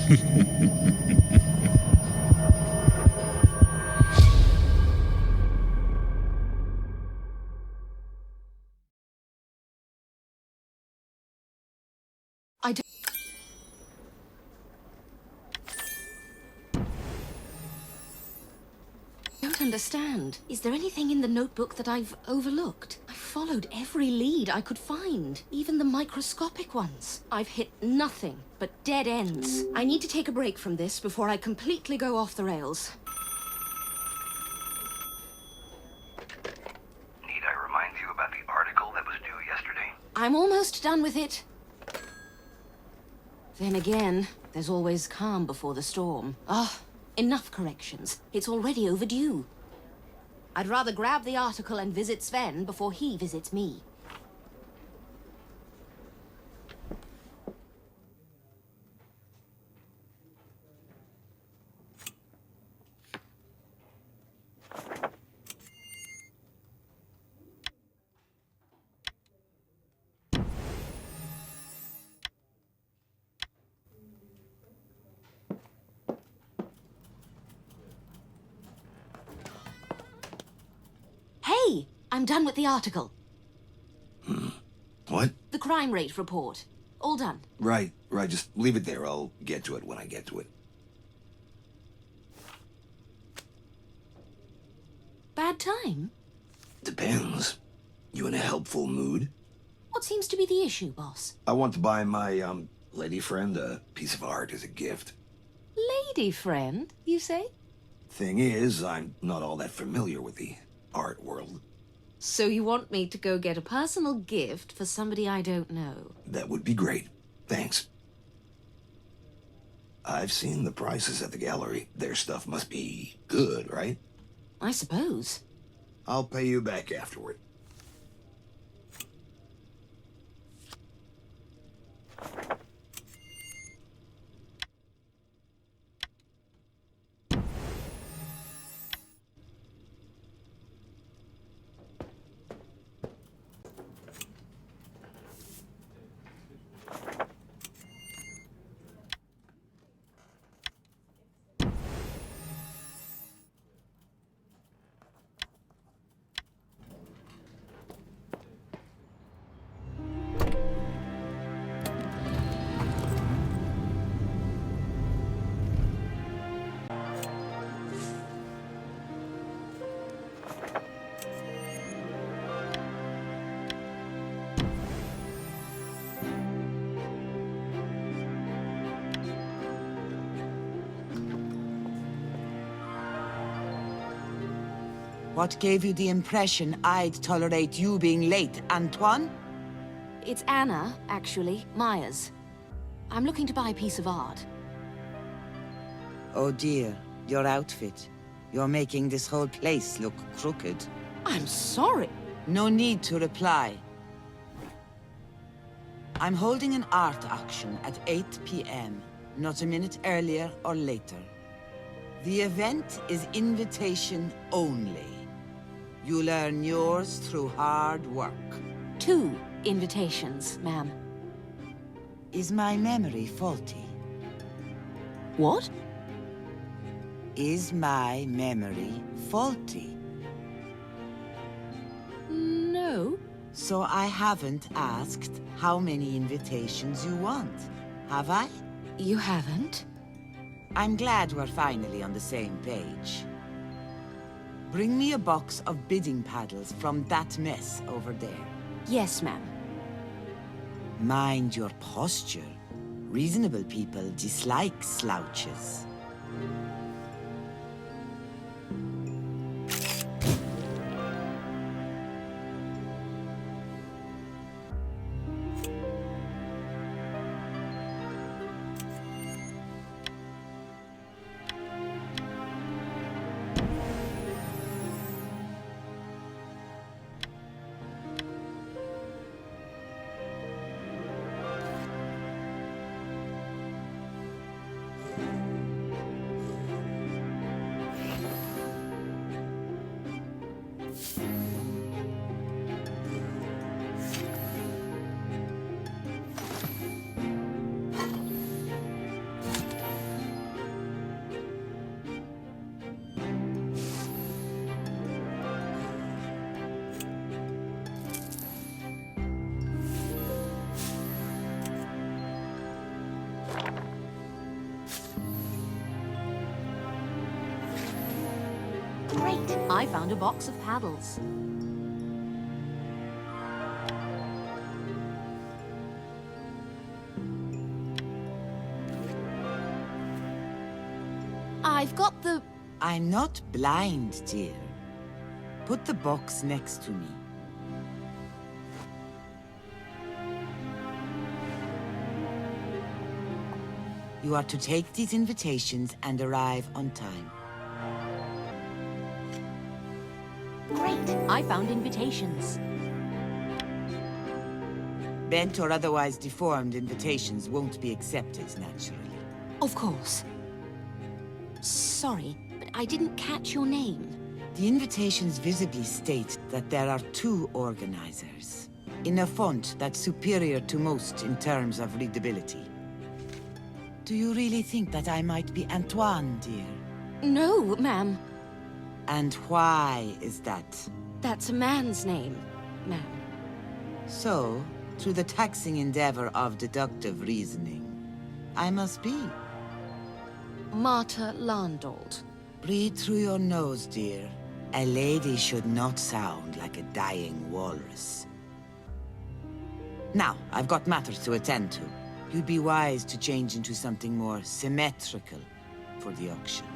I don't understand. Is there anything in the notebook that I've overlooked? I followed every lead I could find, even the microscopic ones. I've hit nothing but dead ends. I need to take a break from this before I completely go off the rails. Need I remind you about the article that was due yesterday? I'm almost done with it. Then again, there's always calm before the storm. Enough corrections. It's already overdue. I'd rather grab the article and visit Sven before he visits me. Hey, I'm done with the article. What? The crime rate report. All done. Right. Just leave it there. I'll get to it when I get to it. Bad time? Depends. You in a helpful mood? What seems to be the issue, boss? I want to buy my, lady friend a piece of art as a gift. Lady friend, you say? Thing is, I'm not all that familiar with the art world. So you want me to go get a personal gift for somebody I don't know? That would be great. Thanks. I've seen the prices at the gallery. Their stuff must be good, right? I suppose. I'll pay you back afterward. What gave you the impression I'd tolerate you being late, Antoine? It's Anna, actually. Myers. I'm looking to buy a piece of art. Oh dear, your outfit. You're making this whole place look crooked. I'm sorry. No need to reply. I'm holding an art auction at 8 p.m., not a minute earlier or later. The event is invitation only. You'll earn yours through hard work. 2 invitations, ma'am. Is my memory faulty? What? Is my memory faulty? No. So I haven't asked how many invitations you want, have I? You haven't? I'm glad we're finally on the same page. Bring me a box of bidding paddles from that mess over there. Yes, ma'am. Mind your posture. Reasonable people dislike slouches. Great! I found a box of paddles. I've got the... I'm not blind, dear. Put the box next to me. You are to take these invitations and arrive on time. Great! I found invitations. Bent or otherwise deformed invitations won't be accepted, naturally. Of course. Sorry, but I didn't catch your name. The invitations visibly state that there are 2 organizers, in a font that's superior to most in terms of readability. Do you really think that I might be Antoine, dear? No, ma'am. And why is that? That's a man's name, ma'am. So, through the taxing endeavor of deductive reasoning, I must be. Marta Landolt. Breathe through your nose, dear. A lady should not sound like a dying walrus. Now, I've got matters to attend to. You'd be wise to change into something more symmetrical for the auction.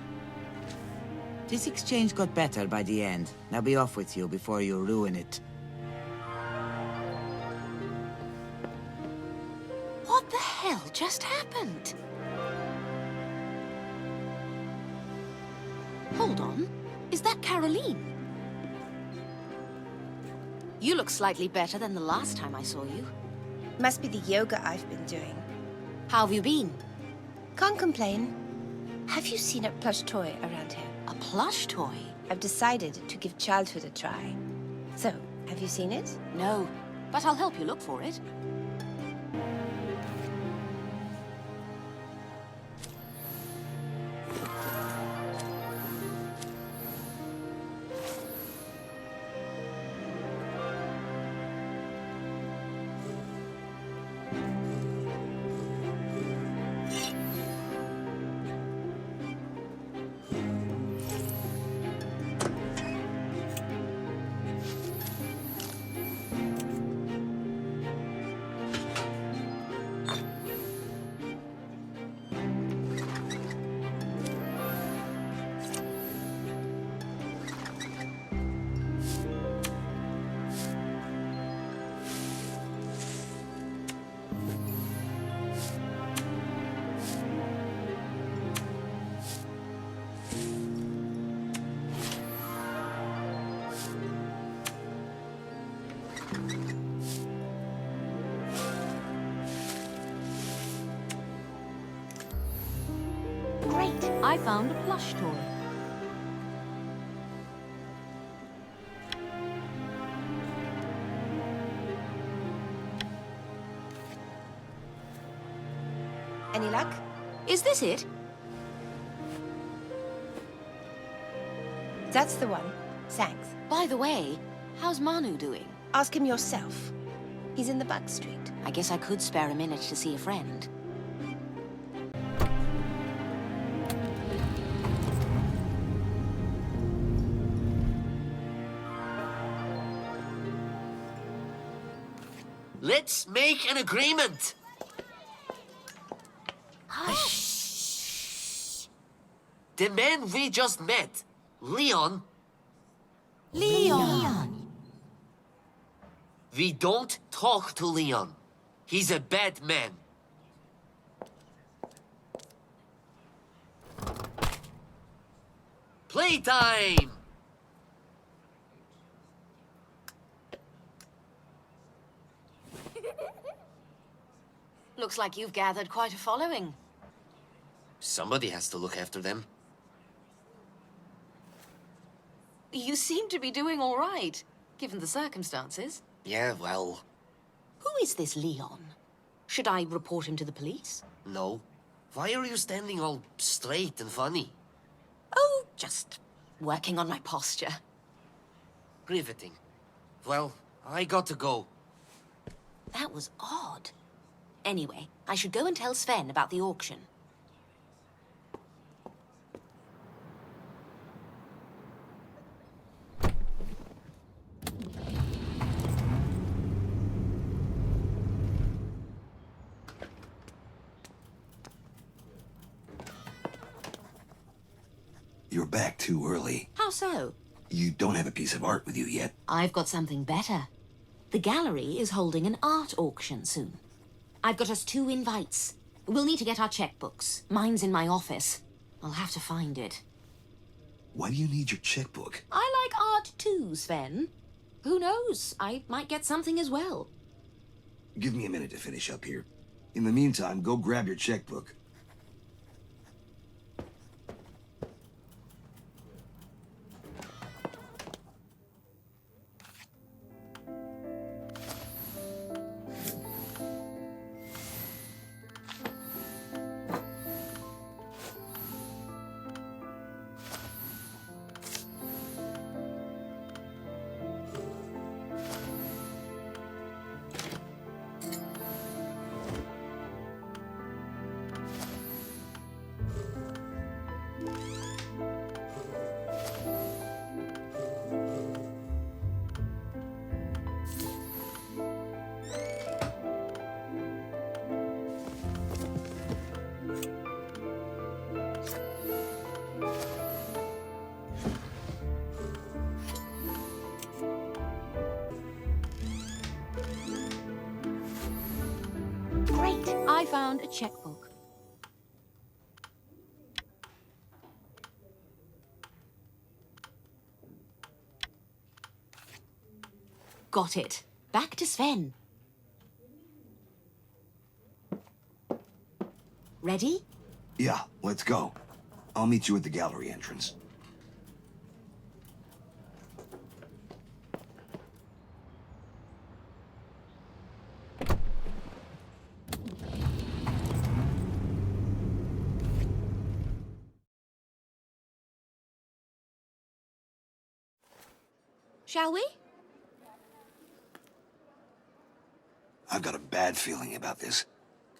This exchange got better by the end. Now be off with you before you ruin it. What the hell just happened? Hold on. Is that Caroline? You look slightly better than the last time I saw you. Must be the yoga I've been doing. How have you been? Can't complain. Have you seen a plush toy around here? A plush toy? I've decided to give childhood a try. So, have you seen it? No, but I'll help you look for it. Great! I found a plush toy. Any luck? Is this it? That's the one. Thanks. By the way, how's Manu doing? Ask him yourself. He's in the back street. I guess I could spare a minute to see a friend. Let's make an agreement. Hush! The man we just met, Leon, Leon! we don't talk to Leon. He's a bad man. Playtime! Looks like you've gathered quite a following. Somebody has to look after them. You seem to be doing all right, given the circumstances. Yeah, well, Who is this Leon? Should I report him to the police? no. Why are you standing all straight and funny? Oh, just working on my posture. Riveting. Well, I got to go. That was odd. Anyway, I should go and tell Sven about the auction. You're back too early. How so? You don't have a piece of art with you yet. I've got something better. The gallery is holding an art auction soon. I've got us 2 invites. We'll need to get our checkbooks. Mine's in my office. I'll have to find it. Why do you need your checkbook? I like art too, Sven. Who knows? I might get something as well. Give me a minute to finish up here. In the meantime, go grab your checkbook. Great! I found a checkbook. Got it. Back to Sven. Ready? Yeah, let's go. I'll meet you at the gallery entrance. Shall we? I've got a bad feeling about this.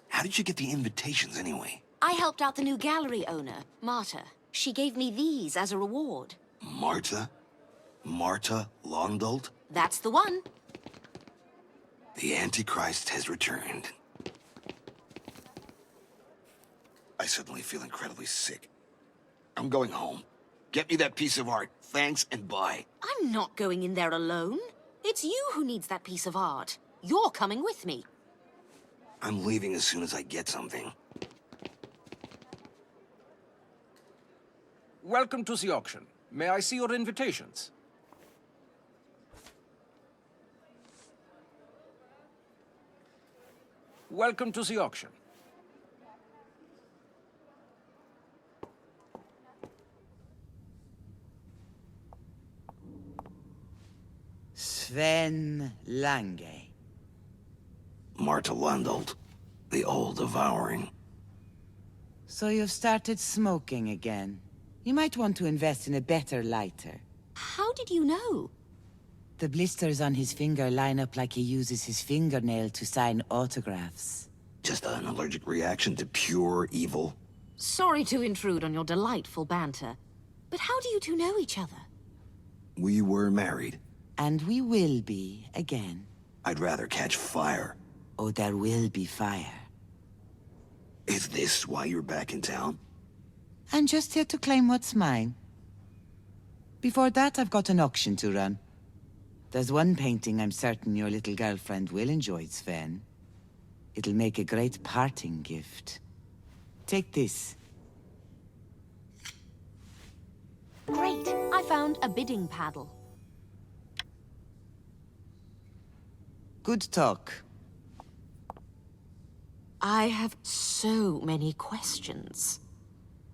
How did you get the invitations anyway? I helped out the new gallery owner, Marta. She gave me these as a reward. Marta? Marta Londolt? That's the one. The Antichrist has returned. I suddenly feel incredibly sick. I'm going home. Get me that piece of art. Thanks and bye. I'm not going in there alone. It's you who needs that piece of art. You're coming with me. I'm leaving as soon as I get something. Welcome to the auction. May I see your invitations? Welcome to the auction. Sven Lange. Marta Londolt, the old devouring. So you've started smoking again. You might want to invest in a better lighter. How did you know? The blisters on his finger line up like he uses his fingernail to sign autographs. Just an allergic reaction to pure evil. Sorry to intrude on your delightful banter, but how do you 2 know each other? We were married. And we will be again. I'd rather catch fire. Oh, there will be fire. Is this why you're back in town? I'm just here to claim what's mine. Before that, I've got an auction to run. There's one painting I'm certain your little girlfriend will enjoy, Sven. It'll make a great parting gift. Take this. Great! I found a bidding paddle. Good talk. I have so many questions.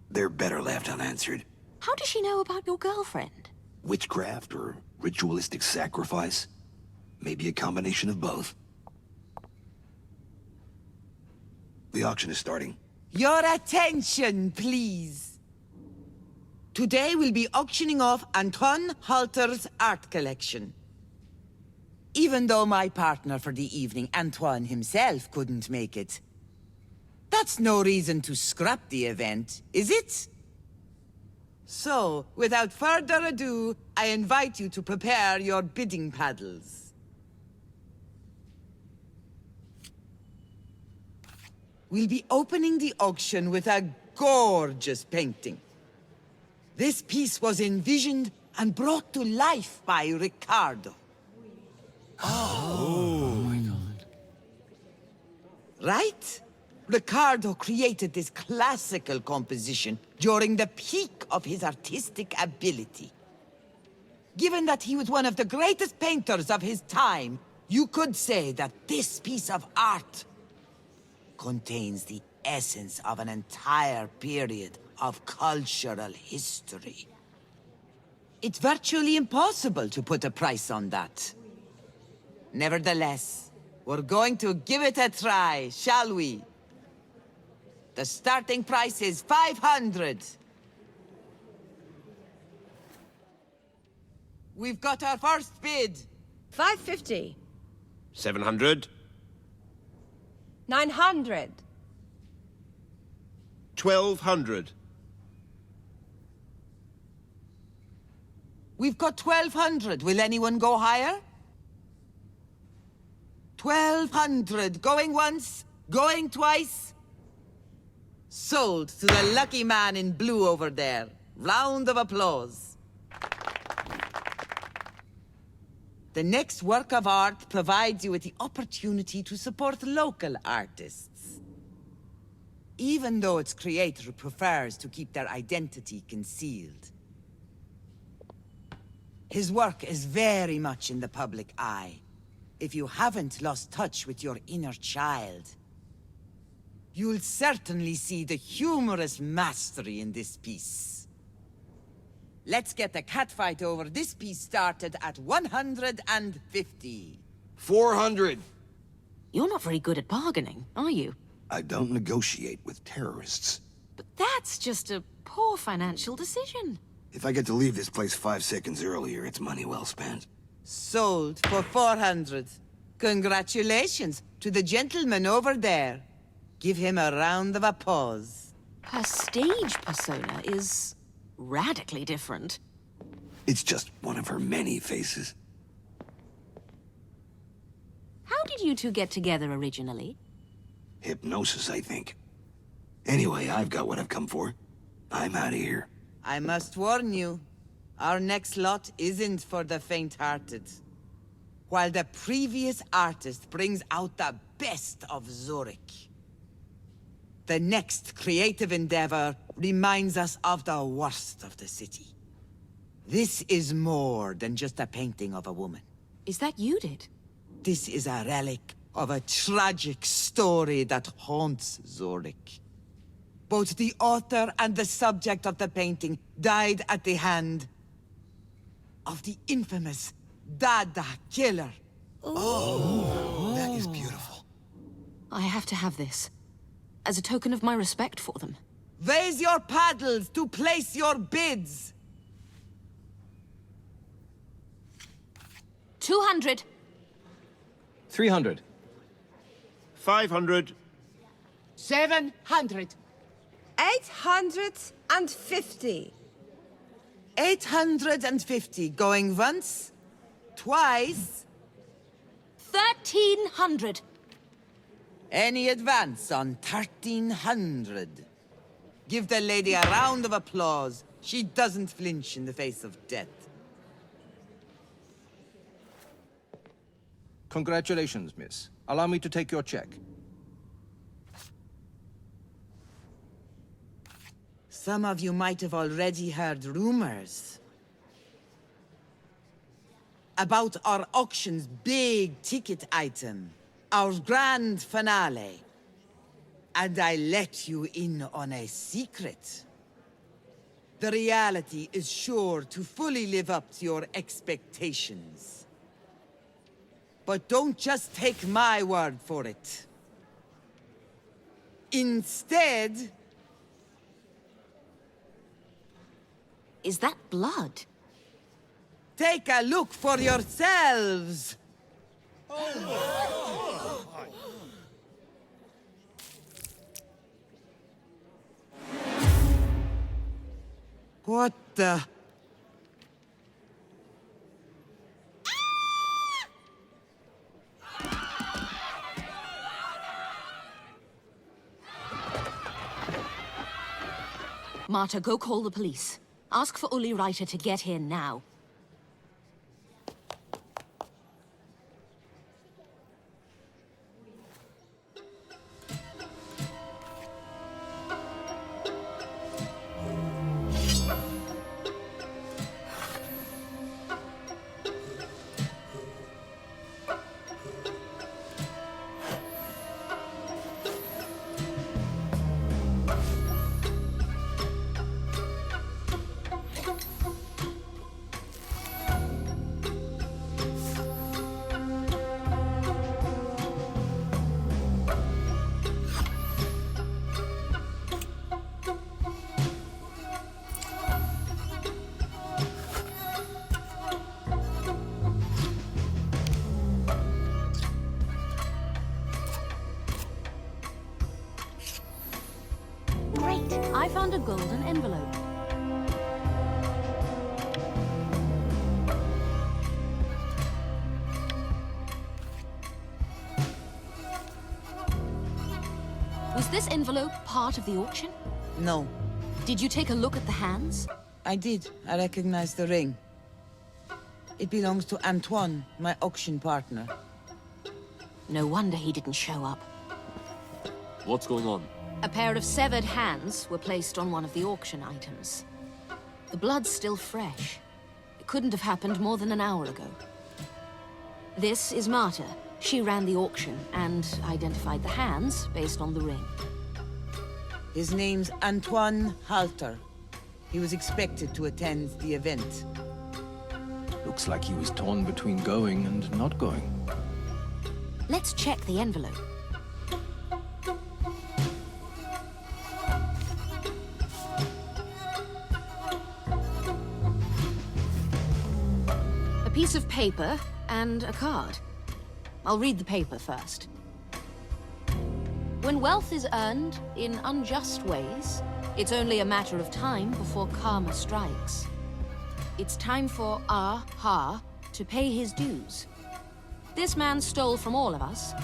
They're better left unanswered. How does she know about your girlfriend? Witchcraft or ritualistic sacrifice? Maybe a combination of both. The auction is starting. Your attention, please. Today we'll be auctioning off Antoine Halter's art collection. Even though my partner for the evening, Antoine himself, couldn't make it. That's no reason to scrap the event, is it? So, without further ado, I invite you to prepare your bidding paddles. We'll be opening the auction with a gorgeous painting. This piece was envisioned and brought to life by Ricardo. Oh my God. Right? Ricardo created this classical composition during the peak of his artistic ability. Given that he was one of the greatest painters of his time, you could say that this piece of art contains the essence of an entire period of cultural history. It's virtually impossible to put a price on that. Nevertheless, we're going to give it a try, shall we? The starting price is 500. We've got our first bid. 550. 700. 900. 1200. We've got 1,200. Will anyone go higher? 1,200. Going once, going twice. Sold to the lucky man in blue over there. Round of applause. The next work of art provides you with the opportunity to support local artists. Even though its creator prefers to keep their identity concealed. His work is very much in the public eye. If you haven't lost touch with your inner child, you'll certainly see the humorous mastery in this piece. Let's get the catfight over this piece started at 150. 400. You're not very good at bargaining, are you? I don't negotiate with terrorists. But that's just a poor financial decision. If I get to leave this place 5 seconds earlier, it's money well spent. Sold for 400. Congratulations to the gentleman over there. Give him a round of applause. Her stage persona is radically different. It's just one of her many faces. How did you two get together originally? Hypnosis, I think. Anyway, I've got what I've come for. I'm out of here. I must warn you, our next lot isn't for the faint-hearted. While the previous artist brings out the best of Zurich, the next creative endeavor reminds us of the worst of the city. This is more than just a painting of a woman. Is that you did? This is a relic of a tragic story that haunts Zurich. Both the author and the subject of the painting died at the hand of the infamous Dada killer. That is beautiful. I have to have this. As a token of my respect for them. Raise your paddles to place your bids. 200. 300. 500. 700. 850. 850. Going once, twice. 1300. Any advance on 1300? Give the lady a round of applause. She doesn't flinch in the face of death. Congratulations, miss. Allow me to take your check. Some of you might have already heard rumors about our auction's big ticket item, our grand finale. And I let you in on a secret. The reality is sure to fully live up to your expectations. But don't just take my word for it. Instead... Is that blood? take a look for yourselves! What the... Marta, go call the police. Ask for Uli Reiter to get here now. Great! I found a golden envelope. Was this envelope part of the auction? No, Did you take a look at the hands? I did. I recognized the ring. It belongs to Antoine, my auction partner. No wonder he didn't show up. What's going on? A pair of severed hands were placed on one of the auction items. The blood's still fresh. It couldn't have happened more than an hour ago. This is Marta. She ran the auction and identified the hands based on the ring. His name's Antoine Halter. He was expected to attend the event. Looks like he was torn between going and not going. Let's check the envelope. A piece of paper and a card. I'll read the paper first. When wealth is earned in unjust ways, it's only a matter of time before karma strikes. It's time for Ha to pay his dues. This man stole from all of us.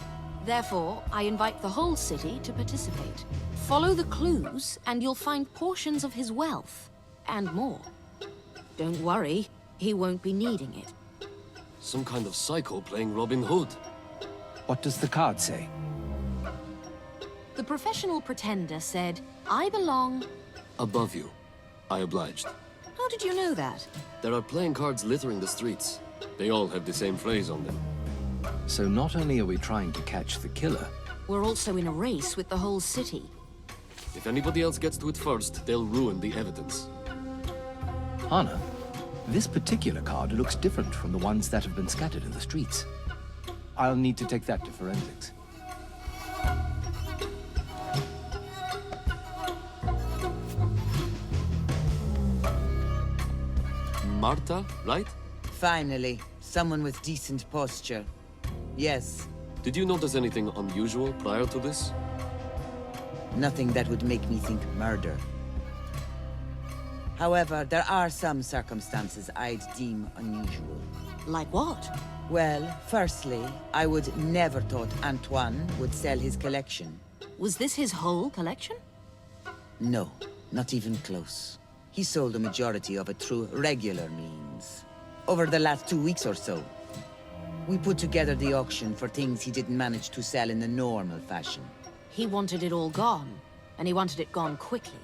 Therefore, I invite the whole city to participate. Follow the clues, and you'll find portions of his wealth, and more. Don't worry, he won't be needing it. Some kind of psycho playing Robin Hood. What does the card say? The professional pretender said, I belong... Above you. I obliged. How did you know that? There are playing cards littering the streets. They all have the same phrase on them. So not only are we trying to catch the killer, We're also in a race with the whole city. If anybody else gets to it first, they'll ruin the evidence. Hana, this particular card looks different from the ones that have been scattered in the streets. I'll need to take that to forensics. Marta, right? Finally, someone with decent posture. Yes, Did you notice anything unusual prior to this? nothing that would make me think murder. However, there are some circumstances I'd deem unusual. Like what? Well, firstly, I would never thought Antoine would sell his collection. Was this his whole collection? No, not even close. He sold the majority of it through regular means. Over the last 2 weeks or so, we put together the auction for things he didn't manage to sell in the normal fashion. He wanted it all gone, and he wanted it gone quickly.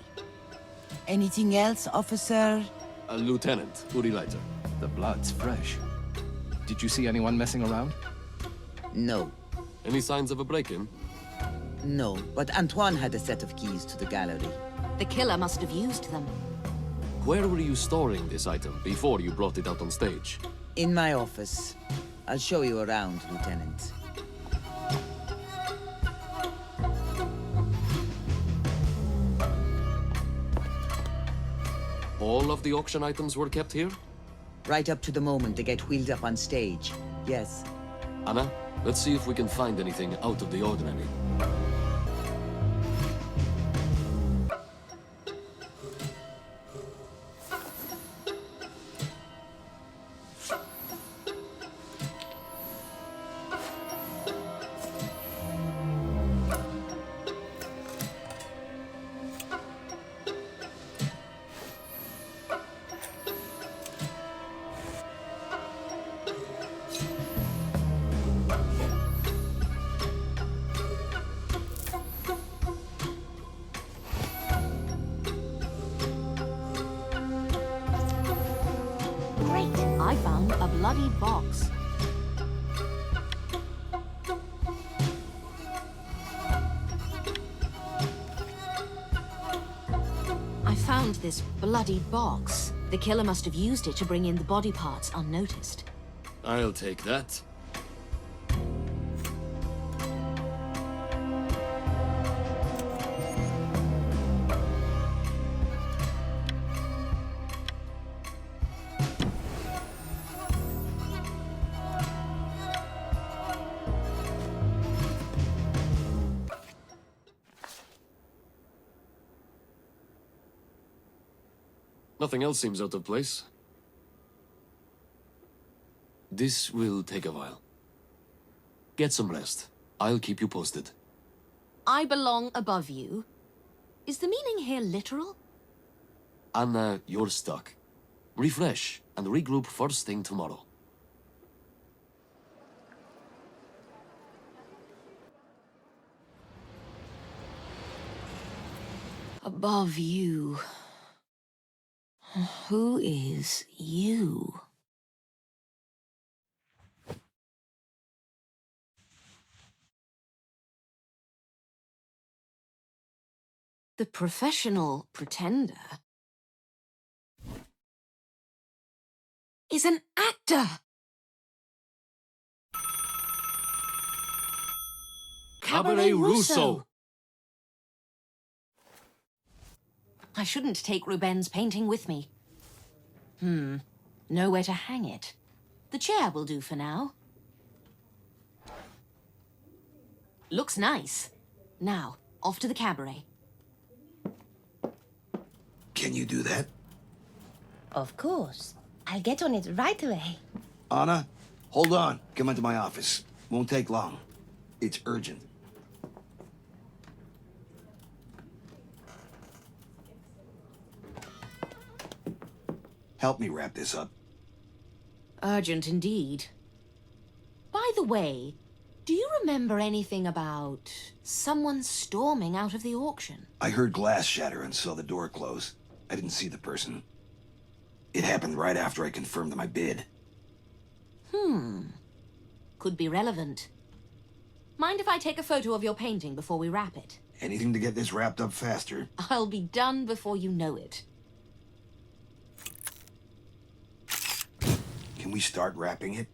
Anything else, officer? A lieutenant, Uri Leiter. The blood's fresh. Did you see anyone messing around? No. Any signs of a break-in? No, but Antoine had a set of keys to the gallery. The killer must have used them. Where were you storing this item before you brought it out on stage? In my office. I'll show you around, Lieutenant. All of the auction items were kept here? Right up to the moment they get wheeled up on stage. Yes. Anna, let's see if we can find anything out of the ordinary. I found a bloody box. I found this bloody box. The killer must have used it to bring in the body parts unnoticed. I'll take that. Nothing else seems out of place. This will take a while. Get some rest. I'll keep you posted. I belong above you. Is the meaning here literal? Anna, you're stuck. Refresh and regroup first thing tomorrow. Above you. Who is you? The professional pretender is an actor! Cabaret Russo! I shouldn't take Ruben's painting with me. Nowhere to hang it. The chair will do for now. Looks nice. Now, off to the cabaret. Can you do that? Of course. I'll get on it right away. Anna, hold on. Come into my office. Won't take long. It's urgent. Help me wrap this up. Urgent indeed. By the way, do you remember anything about someone storming out of the auction? I heard glass shatter and saw the door close. I didn't see the person. It happened right after I confirmed my bid. Could be relevant. Mind if I take a photo of your painting before we wrap it? Anything to get this wrapped up faster. I'll be done before you know it. Can we start wrapping it?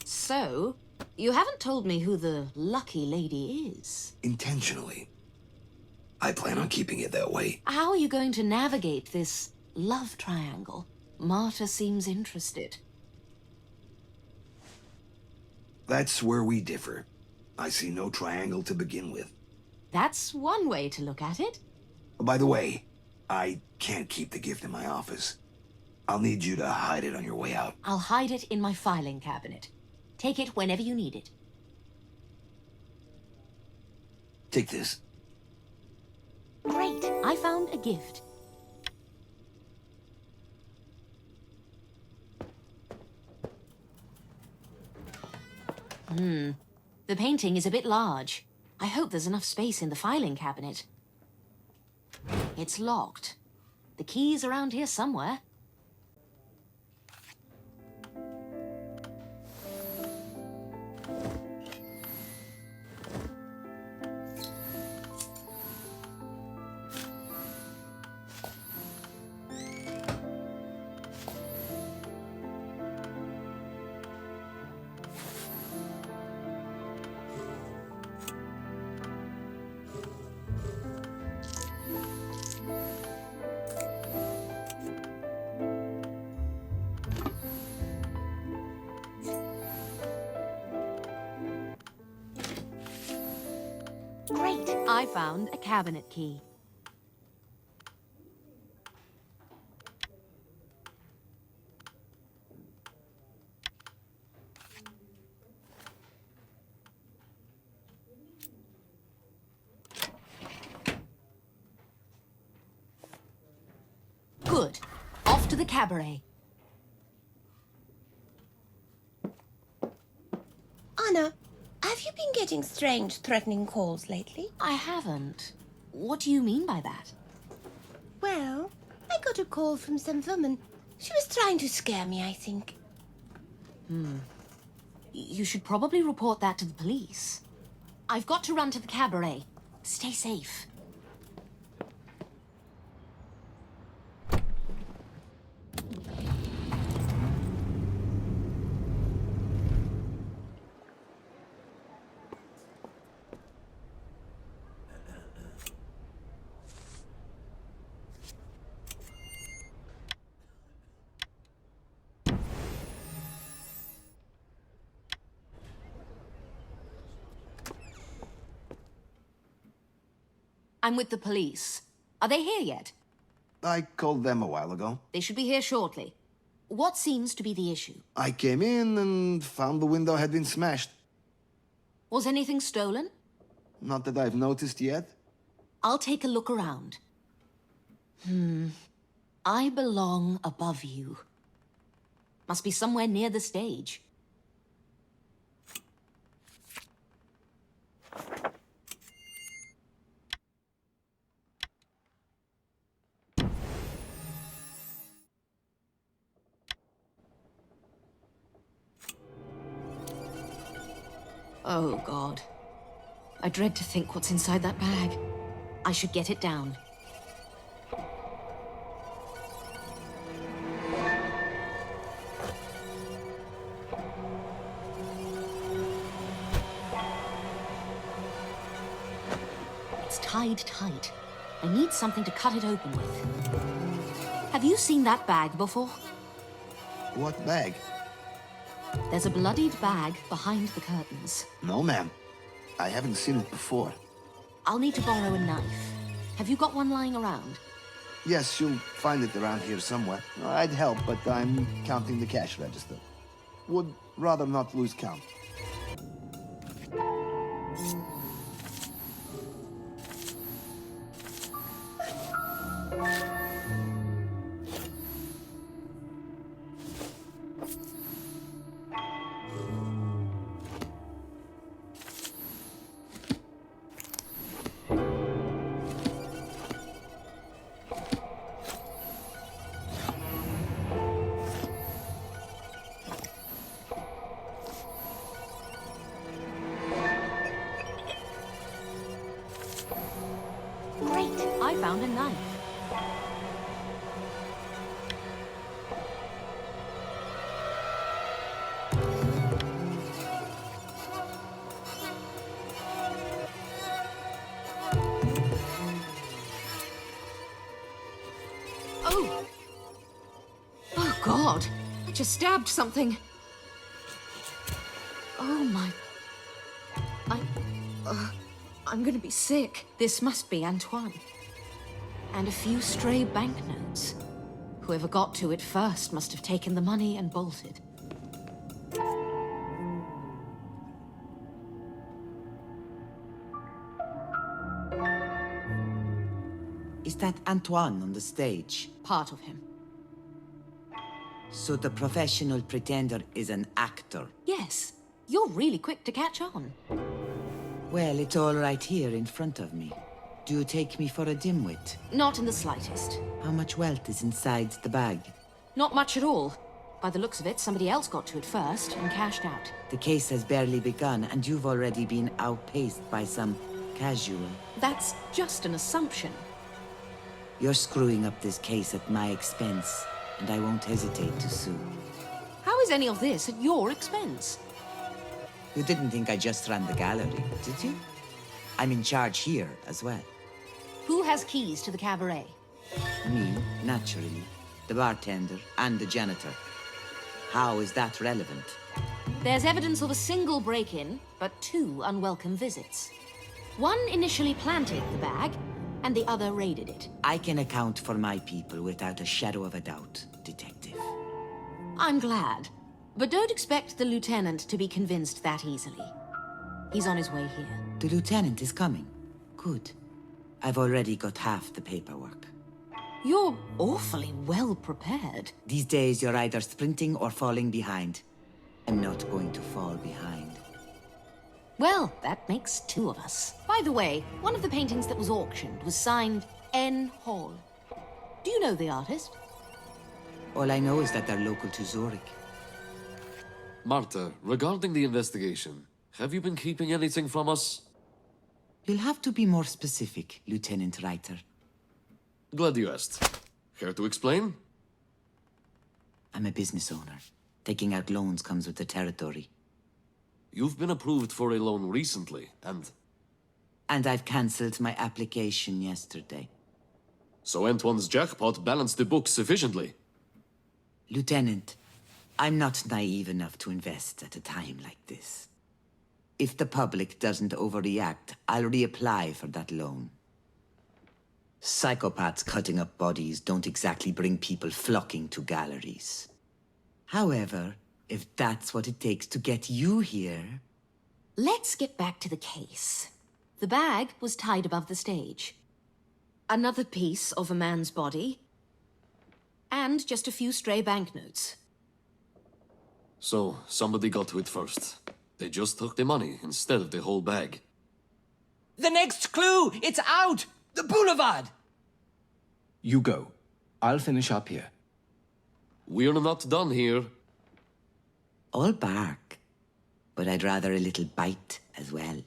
So, you haven't told me who the lucky lady is. Intentionally. I plan on keeping it that way. How are you going to navigate this love triangle? Marta seems interested. That's where we differ. I see no triangle to begin with. That's one way to look at it. By the way, I can't keep the gift in my office. I'll need you to hide it on your way out. I'll hide it in my filing cabinet. Take it whenever you need it. Take this. Great, I found a gift. The painting is a bit large. I hope there's enough space in the filing cabinet. It's locked. The key's around here somewhere. Great, I found a cabinet key. to the cabaret. Anna, have you been getting strange, threatening calls lately? I haven't. What do you mean by that? Well, I got a call from some woman. She was trying to scare me, I think. You should probably report that to the police. I've got to run to the cabaret. Stay safe. I'm with the police. Are they here yet? I called them a while ago. They should be here shortly. What seems to be the issue? I came in and found the window had been smashed. Was anything stolen? Not that I've noticed yet. I'll take a look around. I belong above you. Must be somewhere near the stage. Oh, God. I dread to think what's inside that bag. I should get it down. It's tied tight. I need something to cut it open with. Have you seen that bag before? What bag? There's a bloodied bag behind the curtains. No, ma'am. I haven't seen it before. I'll need to borrow a knife. Have you got one lying around? Yes, you'll find it around here somewhere. I'd help, but I'm counting the cash register. Would rather not lose count. Great! I found a knife. Oh! Oh, God! I just stabbed something. Oh, my... I'm gonna be sick. This must be Antoine. And a few stray banknotes. Whoever got to it first must have taken the money and bolted. Is that Antoine on the stage? Part of him. So the professional pretender is an actor? Yes. You're really quick to catch on. Well, it's all right here in front of me. Do you take me for a dimwit? Not in the slightest. How much wealth is inside the bag? Not much at all. By the looks of it, somebody else got to it first and cashed out. The case has barely begun, and you've already been outpaced by some casual. That's just an assumption. You're screwing up this case at my expense, and I won't hesitate to sue. How is any of this at your expense? You didn't think I just ran the gallery, did you? I'm in charge here as well. Who has keys to the cabaret? Me, naturally. The bartender and the janitor. How is that relevant? There's evidence of a single break-in, but 2 unwelcome visits. One initially planted the bag, and the other raided it. I can account for my people without a shadow of a doubt, Detective. I'm glad. But don't expect the lieutenant to be convinced that easily. He's on his way here. The lieutenant is coming. Good. I've already got half the paperwork. You're awfully well prepared. These days, you're either sprinting or falling behind. I'm not going to fall behind. Well, that makes two of us. By the way, one of the paintings that was auctioned was signed N. Hall. Do you know the artist? All I know is that they're local to Zurich. Marta, regarding the investigation, have you been keeping anything from us? You'll have to be more specific, Lieutenant Reiter. Glad you asked. Care to explain? I'm a business owner. Taking out loans comes with the territory. You've been approved for a loan recently, and... And I've cancelled my application yesterday. So Antoine's jackpot balanced the books sufficiently. Lieutenant, I'm not naive enough to invest at a time like this. If the public doesn't overreact, I'll reapply for that loan. Psychopaths cutting up bodies don't exactly bring people flocking to galleries. However, if that's what it takes to get you here... Let's get back to the case. The bag was tied above the stage. Another piece of a man's body. And just a few stray banknotes. So, somebody got to it first. They just took the money instead of the whole bag. The next clue! It's out! The boulevard! You go. I'll finish up here. We're not done here. All bark, but I'd rather a little bite as well.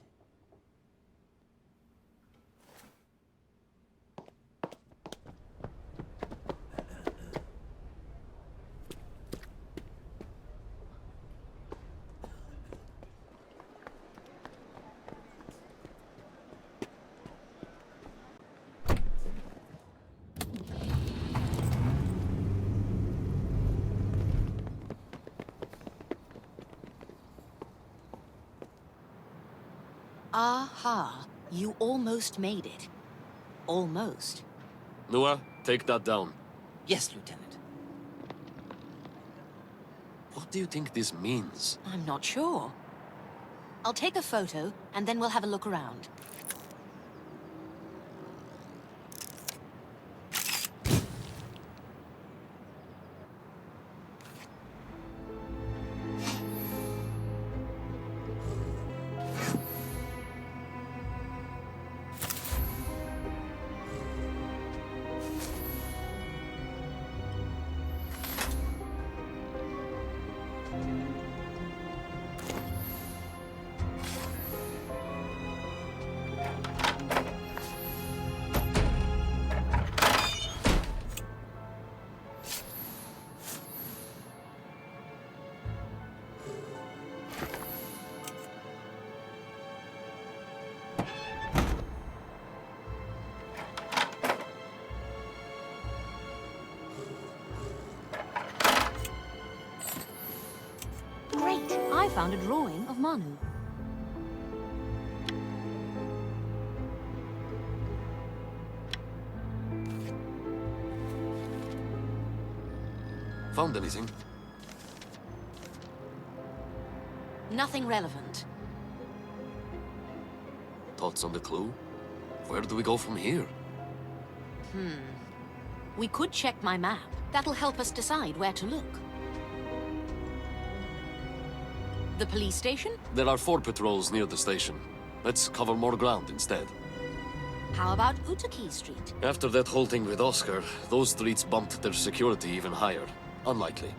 Aha, you almost made it. Almost. Noah, take that down. Yes, Lieutenant. What do you think this means? I'm not sure. I'll take a photo, and then we'll have a look around. Great! I found a drawing of Manu. Found anything? Nothing relevant. Thoughts on the clue? Where do we go from here? We could check my map. That'll help us decide where to look. The police station? There are 4 patrols near the station. Let's cover more ground instead. How about Utaki Street? After that whole thing with Oscar, those streets bumped their security even higher. Unlikely.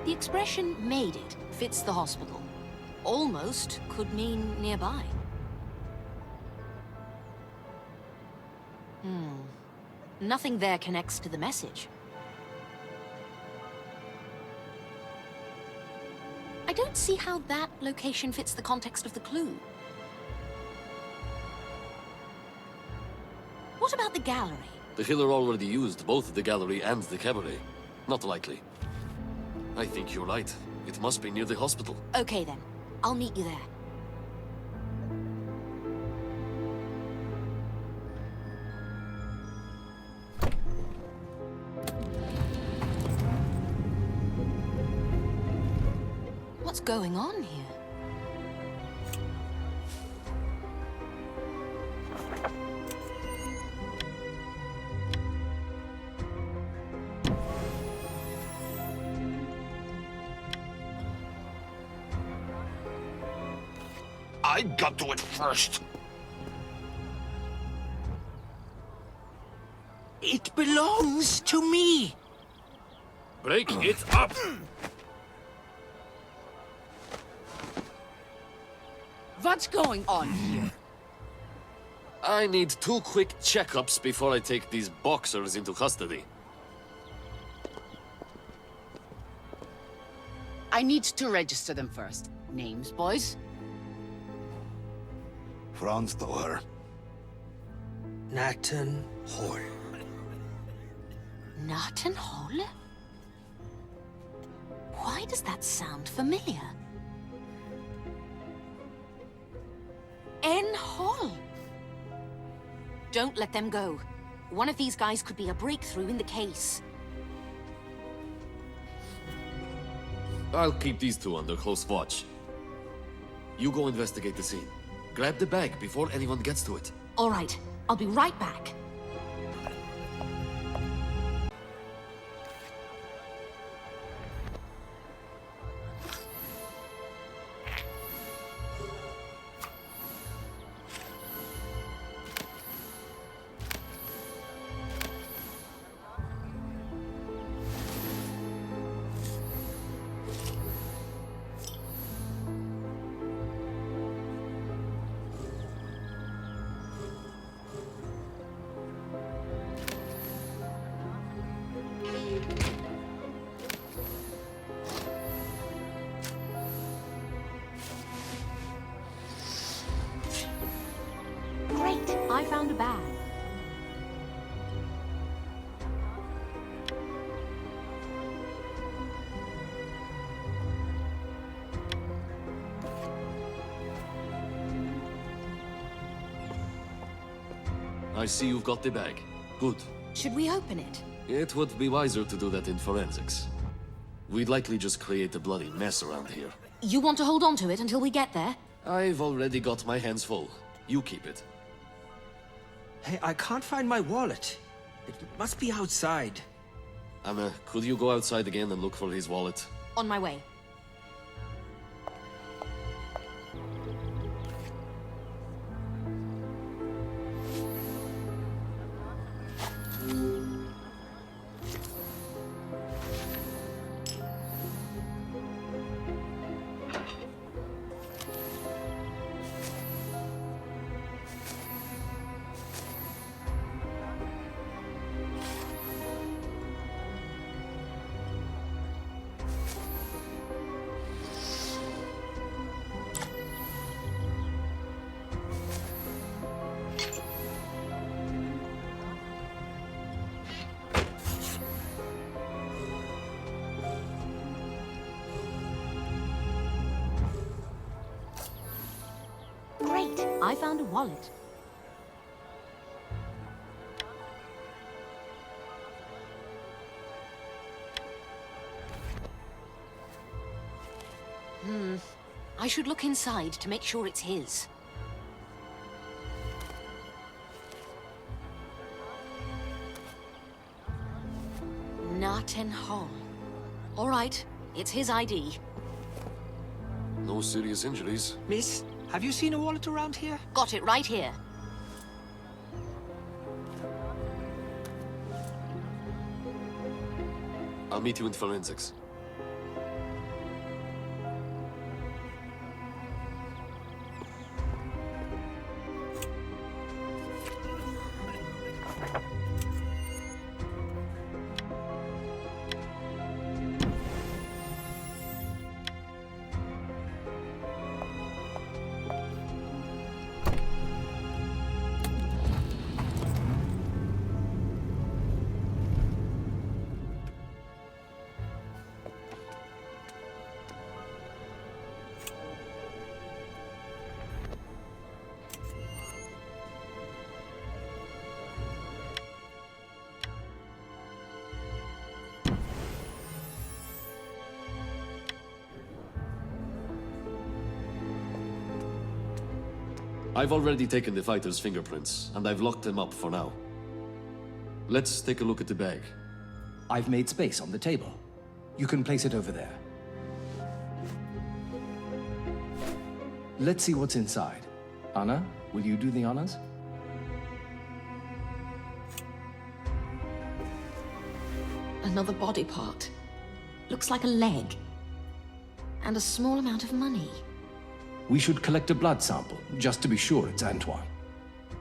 The expression "made it" fits the hospital. Almost could mean nearby. Nothing there connects to the message. I don't see how that location fits the context of the clue. What about the gallery? The killer already used both the gallery and the cabaret. Not likely. I think you're right. It must be near the hospital. Okay then, I'll meet you there. What's going on here? I got to it first. It belongs to me. Break it up! What's going on here? I need 2 quick checkups before I take these boxers into custody. I need to register them first. Names, boys? Franz Thor. Nathan Hall. Narton Hall? Why does that sound familiar? N. Hall! Don't let them go. One of these guys could be a breakthrough in the case. I'll keep these 2 under close watch. You go investigate the scene. Grab the bag before anyone gets to it. All right, I'll be right back. Great, I found a bag. I see you've got the bag. Good. Should we open it? It would be wiser to do that in forensics. We'd likely just create a bloody mess around here. You want to hold on to it until we get there? I've already got my hands full. You keep it. Hey, I can't find my wallet. It must be outside. Anna, could you go outside again and look for his wallet? On my way. Great, I found a wallet. I should look inside to make sure it's his. Narton Hall. All right, it's his ID. No serious injuries. Miss, have you seen a wallet around here? Got it right here. I'll meet you in forensics. I've already taken the fighter's fingerprints, and I've locked them up for now. Let's take a look at the bag. I've made space on the table. You can place it over there. Let's see what's inside. Anna, will you do the honors? Another body part. Looks like a leg. And a small amount of money. We should collect a blood sample, just to be sure it's Antoine.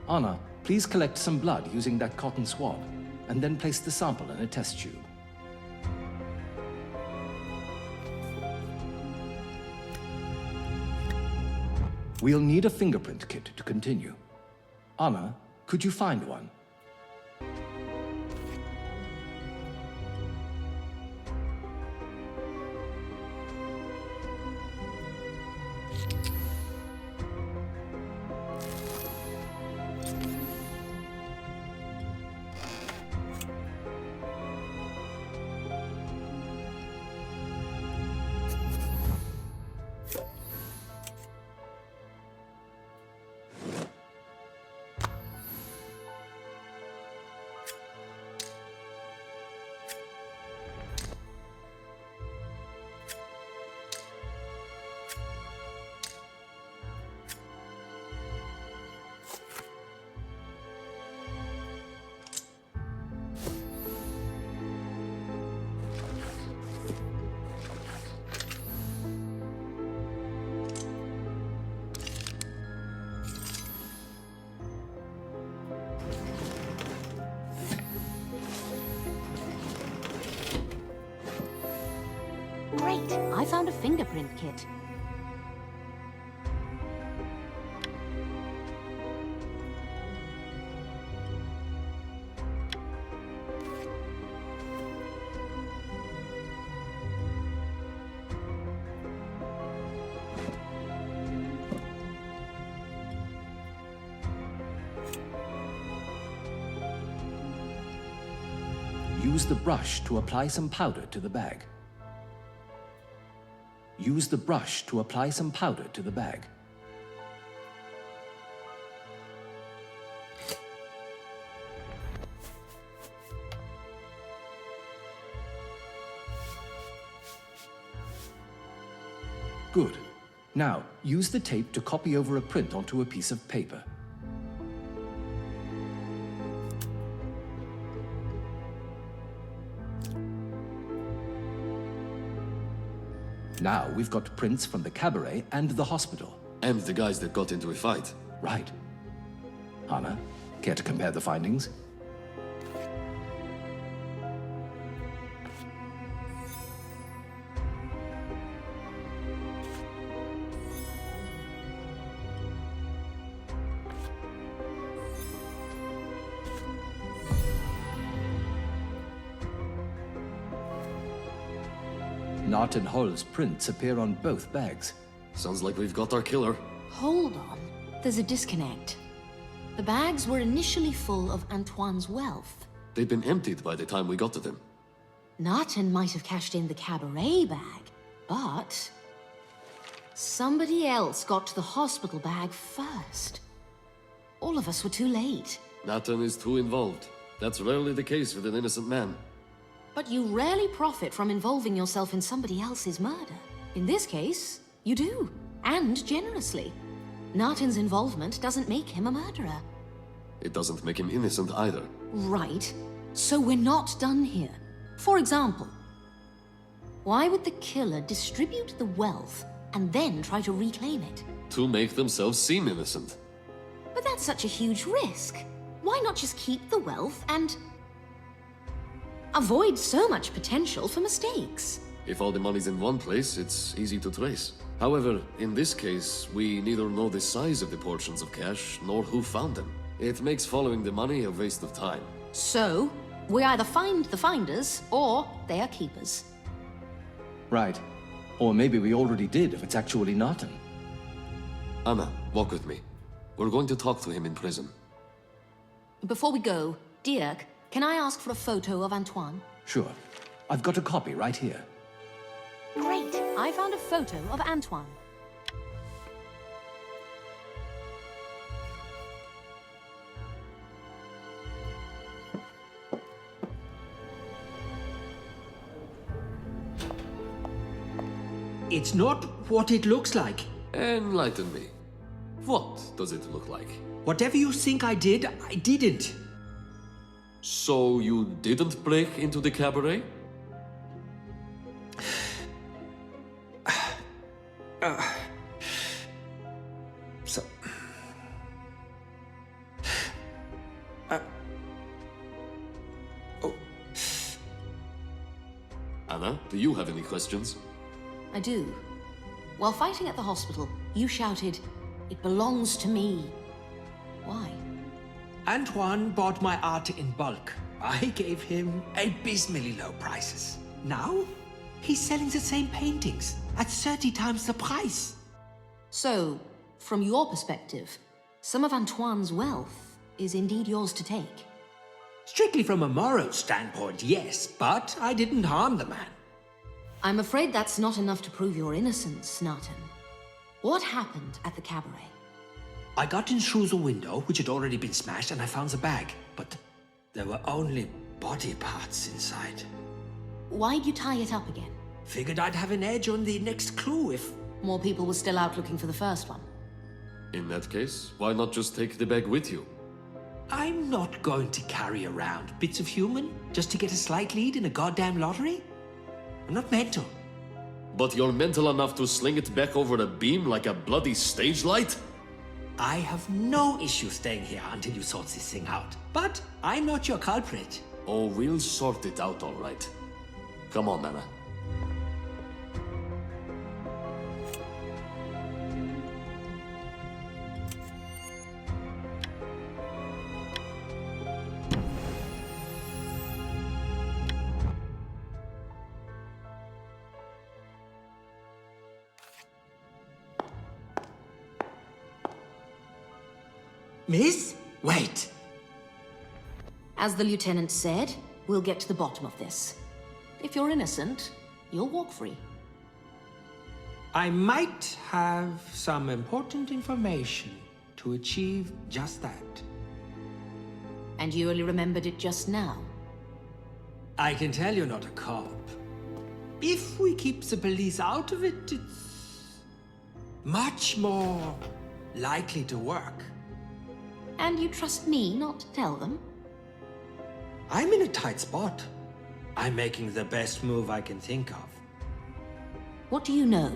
Anna, please collect some blood using that cotton swab, and then place the sample in a test tube. We'll need a fingerprint kit to continue. Anna, could you find one? Great, I found a fingerprint kit. Use the brush to apply some powder to the bag. Use the brush to apply some powder to the bag. Good. Now, use the tape to copy over a print onto a piece of paper. Now we've got prints from the cabaret and the hospital. And the guys that got into a fight. Right. Anna, care to compare the findings? Nart and Hull's prints appear on both bags. Sounds like we've got our killer. Hold on. There's a disconnect. The bags were initially full of Antoine's wealth. They'd been emptied by the time we got to them. Narton might have cashed in the cabaret bag, but somebody else got to the hospital bag first. All of us were too late. Nathan is too involved. That's rarely the case with an innocent man. But you rarely profit from involving yourself in somebody else's murder. In this case, you do, and generously. Narton's involvement doesn't make him a murderer. It doesn't make him innocent either. Right. So we're not done here. For example, why would the killer distribute the wealth and then try to reclaim it? To make themselves seem innocent. But that's such a huge risk. Why not just keep the wealth and avoid so much potential for mistakes? If all the money's in one place, it's easy to trace. However, in this case, we neither know the size of the portions of cash, nor who found them. It makes following the money a waste of time. So, we either find the finders, or they are keepers. Right. Or maybe we already did if it's actually Narton. Anna, walk with me. We're going to talk to him in prison. Before we go, Dirk, can I ask for a photo of Antoine? Sure. I've got a copy right here. Great! I found a photo of Antoine. It's not what it looks like. Enlighten me. What does it look like? Whatever you think I did, I didn't. So you didn't break into the cabaret? So... oh. Anna, do you have any questions? I do. While fighting at the hospital, you shouted, "It belongs to me." Why? Antoine bought my art in bulk. I gave him abysmally low prices. Now, he's selling the same paintings at 30 times the price. So, from your perspective, some of Antoine's wealth is indeed yours to take. Strictly from a moral standpoint, yes, but I didn't harm the man. I'm afraid that's not enough to prove your innocence, Snarton. What happened at the cabaret? I got in through the window, which had already been smashed, and I found the bag. But there were only body parts inside. Why'd you tie it up again? Figured I'd have an edge on the next clue if... More people were still out looking for the first one. In that case, why not just take the bag with you? I'm not going to carry around bits of human just to get a slight lead in a goddamn lottery. I'm not mental. But you're mental enough to sling it back over a beam like a bloody stage light? I have no issue staying here until you sort this thing out. But I'm not your culprit. Oh, we'll sort it out all right. Come on, Anna. Miss? Wait. As the lieutenant said, we'll get to the bottom of this. If you're innocent, you'll walk free. I might have some important information to achieve just that. And you only remembered it just now. I can tell you're not a cop. If we keep the police out of it, it's much more likely to work. And you trust me not to tell them? I'm in a tight spot. I'm making the best move I can think of. What do you know?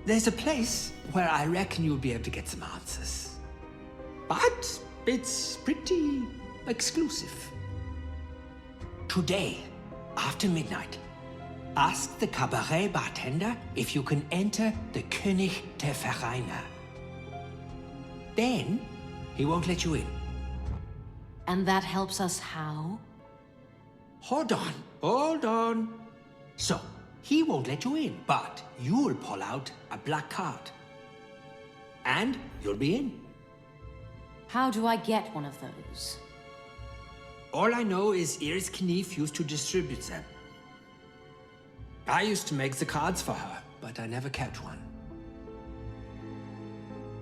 There's a place where I reckon you'll be able to get some answers. But it's pretty exclusive. Today, after midnight, ask the cabaret bartender if you can enter the König der Vereine. Then, he won't let you in. And that helps us how? Hold on. So, he won't let you in, but you'll pull out a black card. And you'll be in. How do I get one of those? All I know is Iris Knief used to distribute them. I used to make the cards for her, but I never kept one.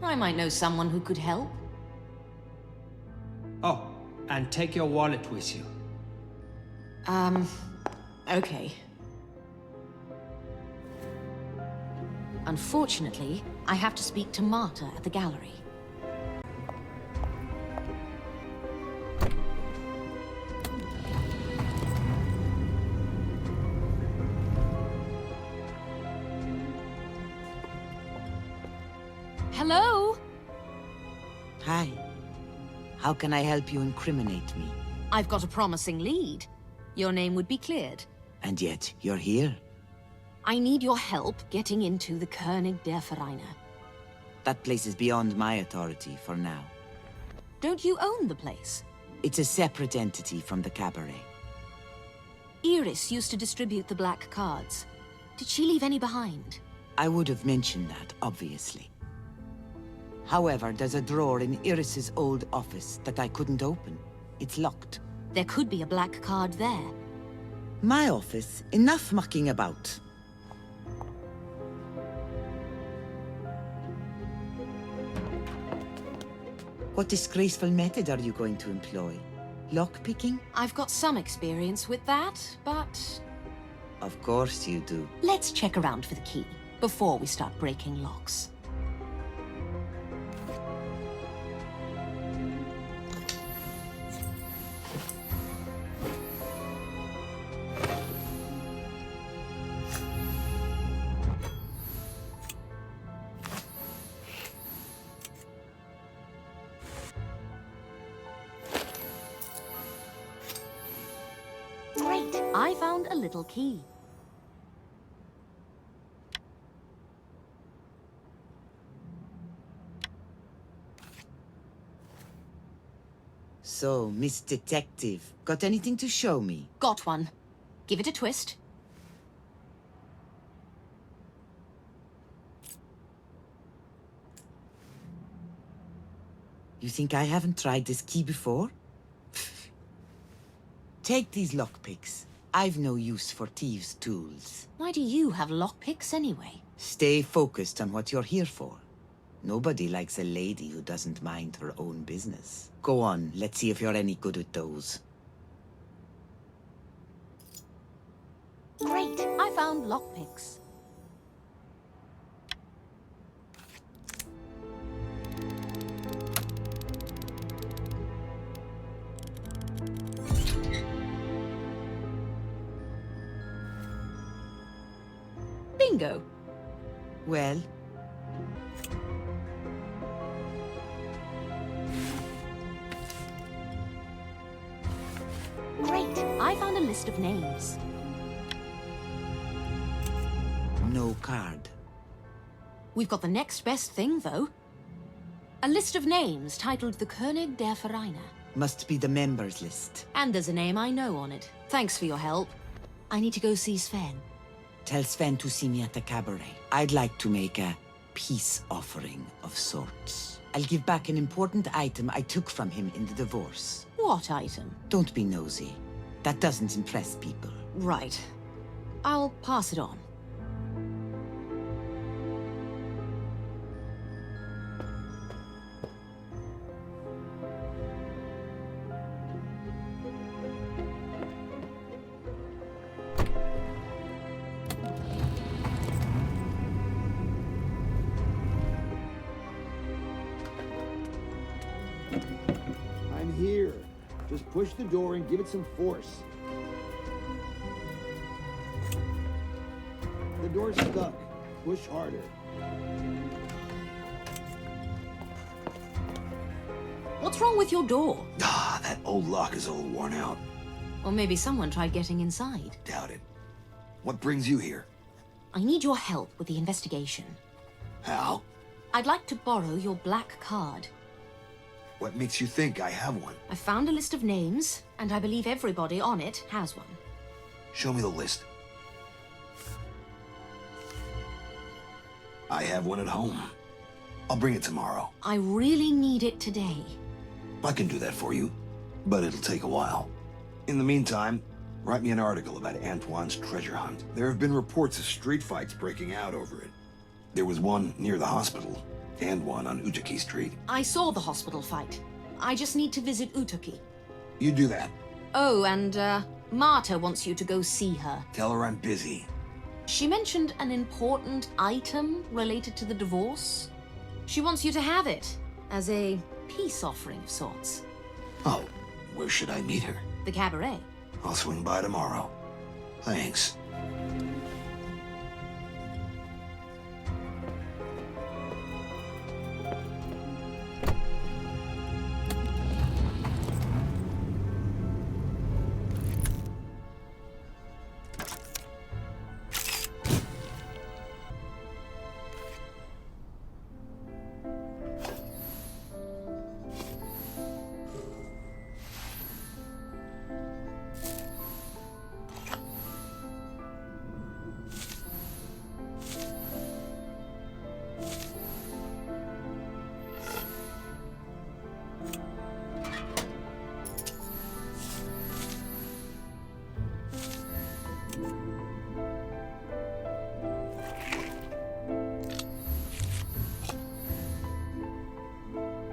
I might know someone who could help. Oh, and take your wallet with you. Okay. Unfortunately, I have to speak to Marta at the gallery. Hello? Hi. How can I help you incriminate me? I've got a promising lead. Your name would be cleared. And yet, you're here. I need your help getting into the König der Vereine. That place is beyond my authority for now. Don't you own the place? It's a separate entity from the cabaret. Iris used to distribute the black cards. Did she leave any behind? I would have mentioned that, obviously. However, there's a drawer in Iris's old office that I couldn't open. It's locked. There could be a black card there. My office, enough mucking about. What disgraceful method are you going to employ? Lockpicking? I've got some experience with that, but... Of course you do. Let's check around for the key. before we start breaking locks. Great. I found a little key. So, Miss Detective, got anything to show me? Got one. Give it a twist. You think I haven't tried this key before? Take these lockpicks. I've no use for thieves' tools. Why do you have lockpicks anyway? Stay focused on what you're here for. Nobody likes a lady who doesn't mind her own business. Go on, let's see if you're any good with those. Great. I found lockpicks. Bingo. Well, Great. I found a list of names. no card. We've got the next best thing, though. A list of names titled the König der Vereine. Must be the members list. And there's a name I know on it. Thanks for your help. I need to go see Sven. Tell Sven to see me at the cabaret. I'd like to make a peace offering of sorts. I'll give back an important item I took from him in the divorce. What item? Don't be nosy. That doesn't impress people. Right. I'll pass it on. I'm here. Just push the door and give it some force. The door's stuck. Push harder. What's wrong with your door? Ah, that old lock is all worn out. Or maybe someone tried getting inside. Doubt it. What brings you here? I need your help with the investigation. How? I'd like to borrow your black card. What makes you think I have one? I found a list of names, and I believe everybody on it has one. Show me the list. I have one at home. I'll bring it tomorrow. I really need it today. I can do that for you, but it'll take a while. In the meantime, write me an article about Antoine's treasure hunt. There have been reports of street fights breaking out over it. There was one near the hospital, and one on Utaki Street. I saw the hospital fight. I just need to visit Utaki. You do that. Oh, and, Marta wants you to go see her. Tell her I'm busy. She mentioned an important item related to the divorce. She wants you to have it, as a peace offering of sorts. Oh, where should I meet her? The cabaret. I'll swing by tomorrow. Thanks.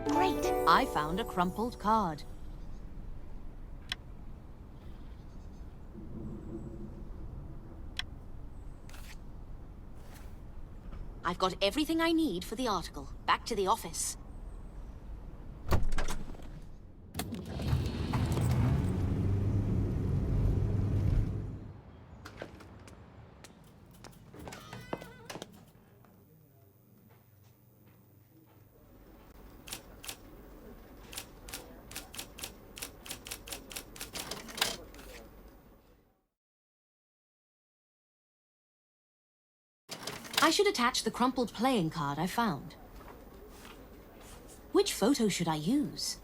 Great. I found a crumpled card. I've got everything I need for the article. Back to the office. I should attach the crumpled playing card I found. Which photo should I use?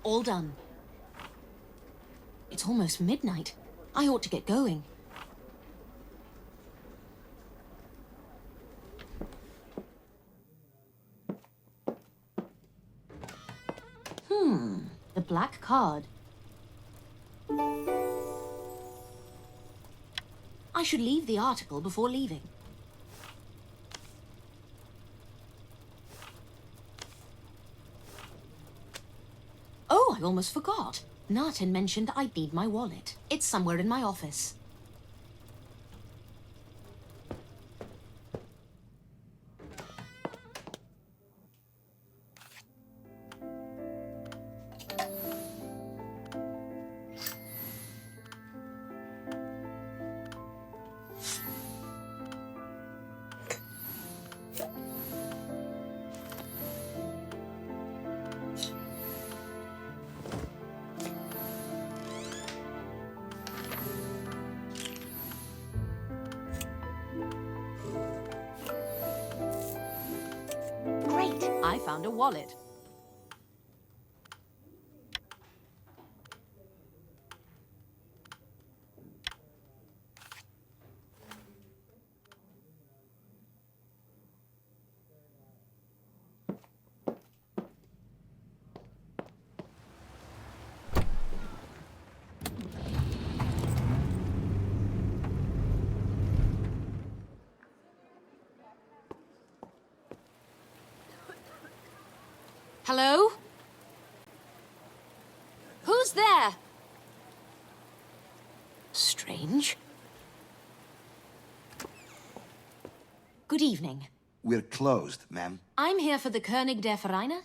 All done. It's almost midnight. I ought to get going. The black card. I should leave the article before leaving. Oh, I almost forgot. Narton mentioned I'd need my wallet. It's somewhere in my office. Great! I found a wallet. Hello? Who's there? Strange. Good evening. We're closed, ma'am. I'm here for the König der Vereine.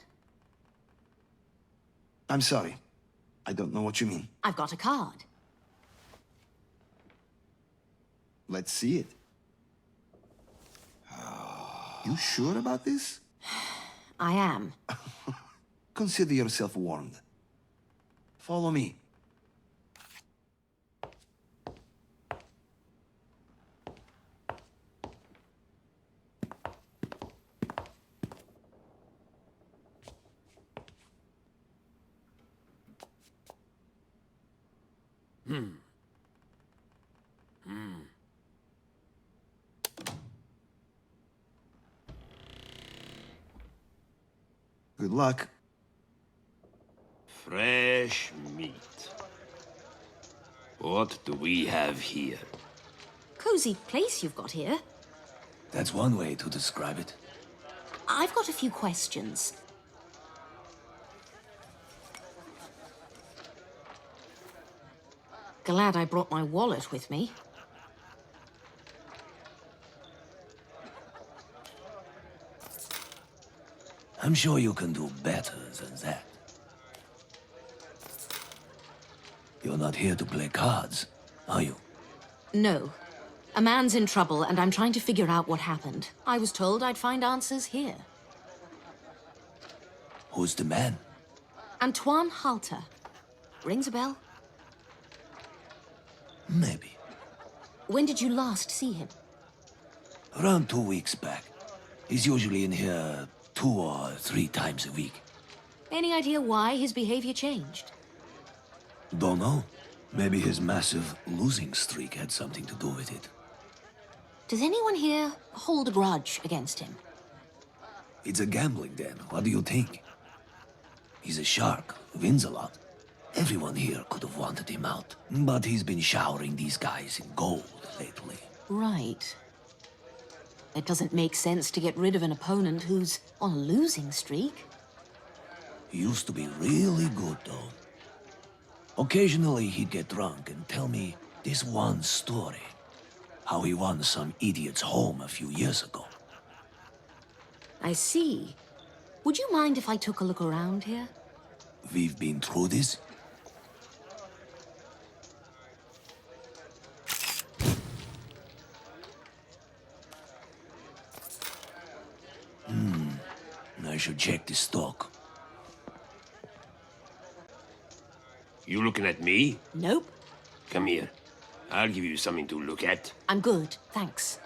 I'm sorry. I don't know what you mean. I've got a card. Let's see it. You sure about this? I am. Consider yourself warned. Follow me. Good luck. Fresh meat. What do we have here? Cozy place you've got here. That's one way to describe it. I've got a few questions. Glad I brought my wallet with me. I'm sure you can do better than that. You're not here to play cards, are you? No. A man's in trouble, and I'm trying to figure out what happened. I was told I'd find answers here. Who's the man? Antoine Halter. Rings a bell? Maybe. When did you last see him? Around 2 weeks back. He's usually in here 2 or 3 times a week. Any idea why his behavior changed? Don't know. Maybe his massive losing streak had something to do with it. Does anyone here hold a grudge against him? It's a gambling den. What do you think? He's a shark, wins a lot. Everyone here could have wanted him out, but he's been showering these guys in gold lately. Right. It doesn't make sense to get rid of an opponent who's on a losing streak. He used to be really good, though. Occasionally, he'd get drunk and tell me this one story. How he won some idiot's home a few years ago. I see. Would you mind if I took a look around here? We've been through this. I should check the stock. You looking at me? Nope. Come here. I'll give you something to look at. I'm good, thanks.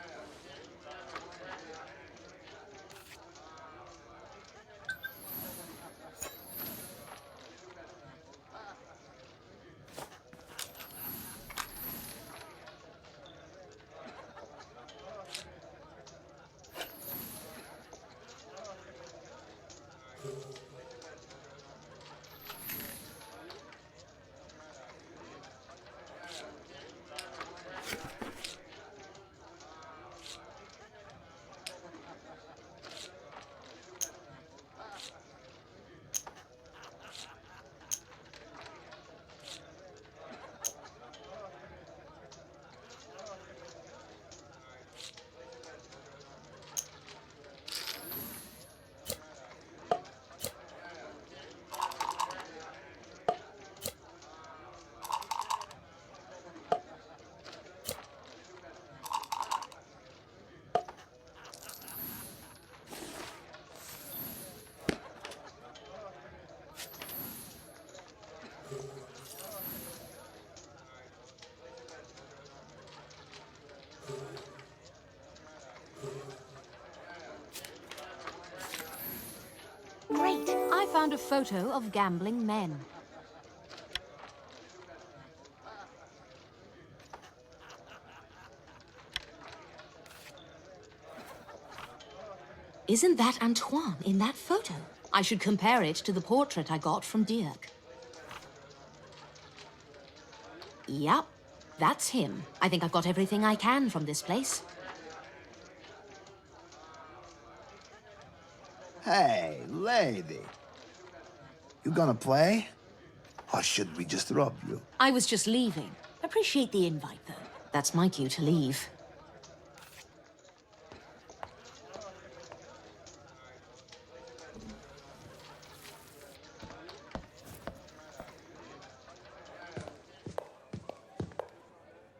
Great! I found a photo of gambling men. Isn't that Antoine in that photo? I should compare it to the portrait I got from Dirk. Yep, that's him. I think I've got everything I can from this place. Hey, lady. You gonna play? Or should we just rob you? I was just leaving. Appreciate the invite, though. That's my cue to leave.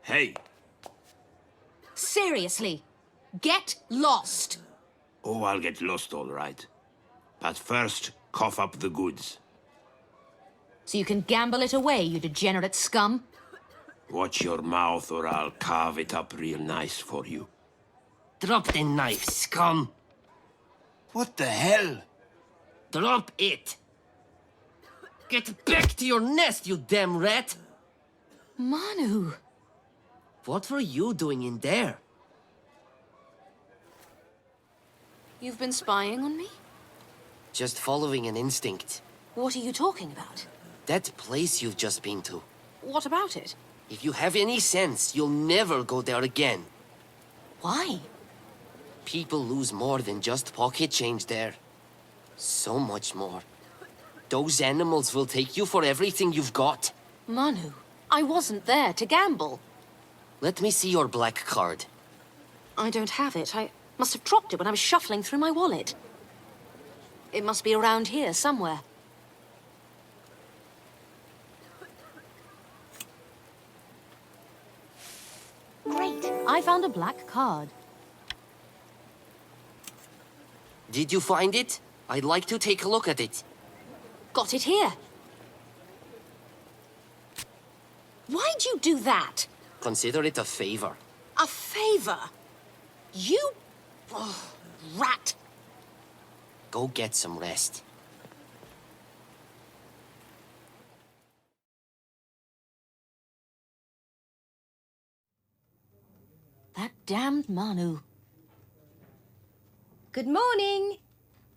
Hey! Seriously, get lost! Oh, I'll get lost all right. But first, cough up the goods. So you can gamble it away, you degenerate scum? Watch your mouth or I'll carve it up real nice for you. Drop the knife, scum! What the hell? Drop it! Get back to your nest, you damn rat! Manu! What were you doing in there? You've been spying on me? Just following an instinct. What are you talking about? That place you've just been to. What about it? If you have any sense, you'll never go there again. Why? People lose more than just pocket change there. So much more. Those animals will take you for everything you've got. Manu, I wasn't there to gamble. Let me see your black card. I don't have it. I must have dropped it when I was shuffling through my wallet. It must be around here somewhere. Great. I found a black card. Did you find it? I'd like to take a look at it. Got it here. Why'd you do that? Consider it a favor. A favor? You... Oh, rat. Go get some rest. That damned Manu. Good morning.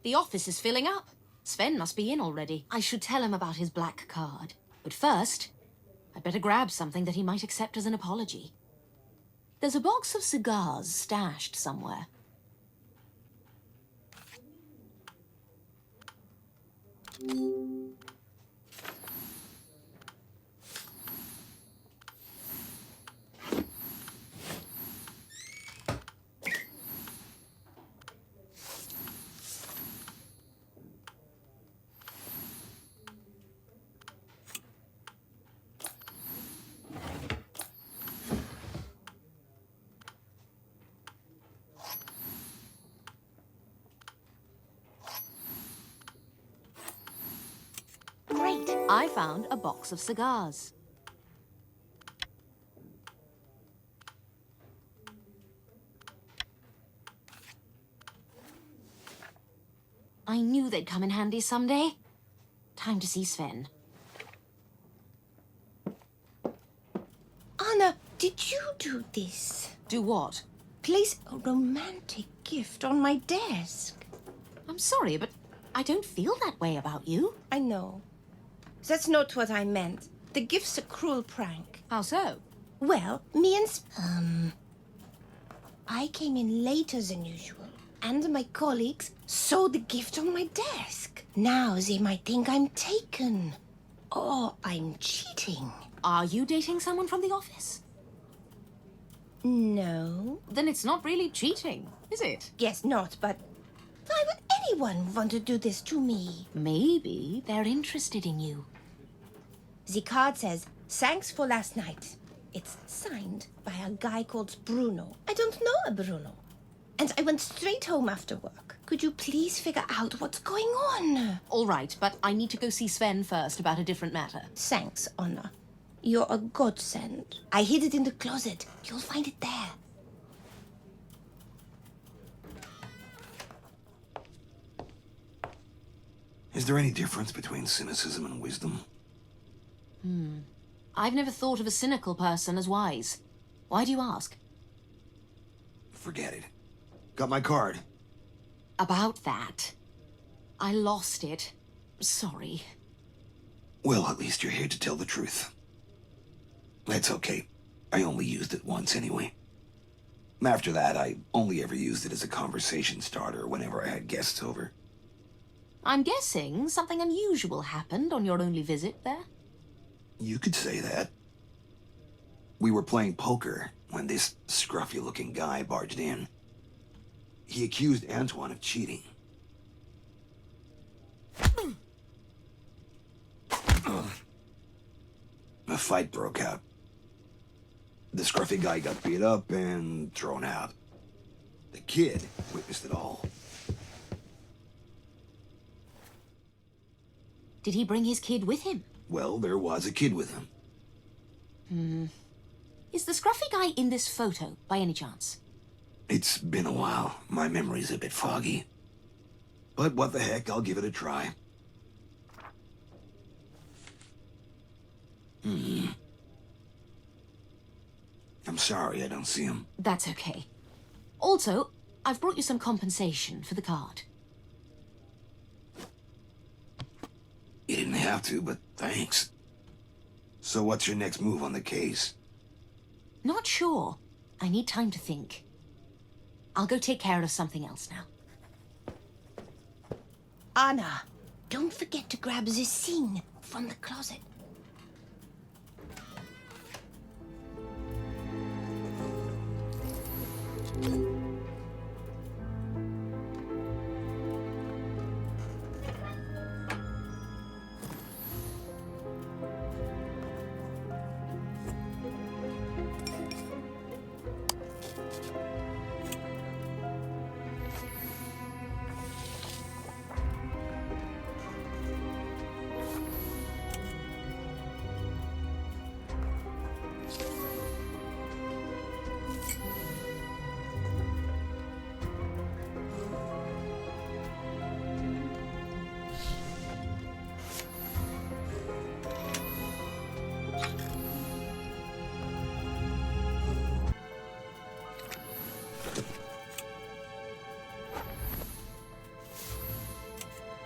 The office is filling up. Sven must be in already. I should tell him about his black card. But first, I'd better grab something that he might accept as an apology. There's a box of cigars stashed somewhere. I found a box of cigars. I knew they'd come in handy someday. Time to see Sven. Anna, did you do this? Do what? Place a romantic gift on my desk. I'm sorry, but I don't feel that way about you. I know. That's not what I meant. The gift's a cruel prank. How so? Well, me and... I came in later than usual, and my colleagues saw the gift on my desk. Now they might think I'm taken. Or I'm cheating. Are you dating someone from the office? No. Then it's not really cheating, is it? Guess not, but why would anyone want to do this to me? Maybe they're interested in you. The card says, "Thanks for last night." It's signed by a guy called Bruno. I don't know a Bruno. And I went straight home after work. Could you please figure out what's going on? All right, but I need to go see Sven first about a different matter. Thanks, Anna. You're a godsend. I hid it in the closet. You'll find it there. Is there any difference between cynicism and wisdom? I've never thought of a cynical person as wise. Why do you ask? Forget it. Got my card. About that. I lost it. Sorry. Well, at least you're here to tell the truth. That's okay. I only used it once anyway. After that, I only ever used it as a conversation starter whenever I had guests over. I'm guessing something unusual happened on your only visit there? You could say that. We were playing poker when this scruffy-looking guy barged in. He accused Antoine of cheating. A fight broke out. The scruffy guy got beat up and thrown out. The kid witnessed it all. Did he bring his kid with him? Well, there was a kid with him. Is the scruffy guy in this photo, by any chance? It's been a while. My memory's a bit foggy. But what the heck, I'll give it a try. I'm sorry, I don't see him. That's okay. Also, I've brought you some compensation for the card. You didn't have to, but thanks. So what's your next move on the case? Not sure. I need time to think. I'll go take care of something else now. Anna, don't forget to grab the scene from the closet.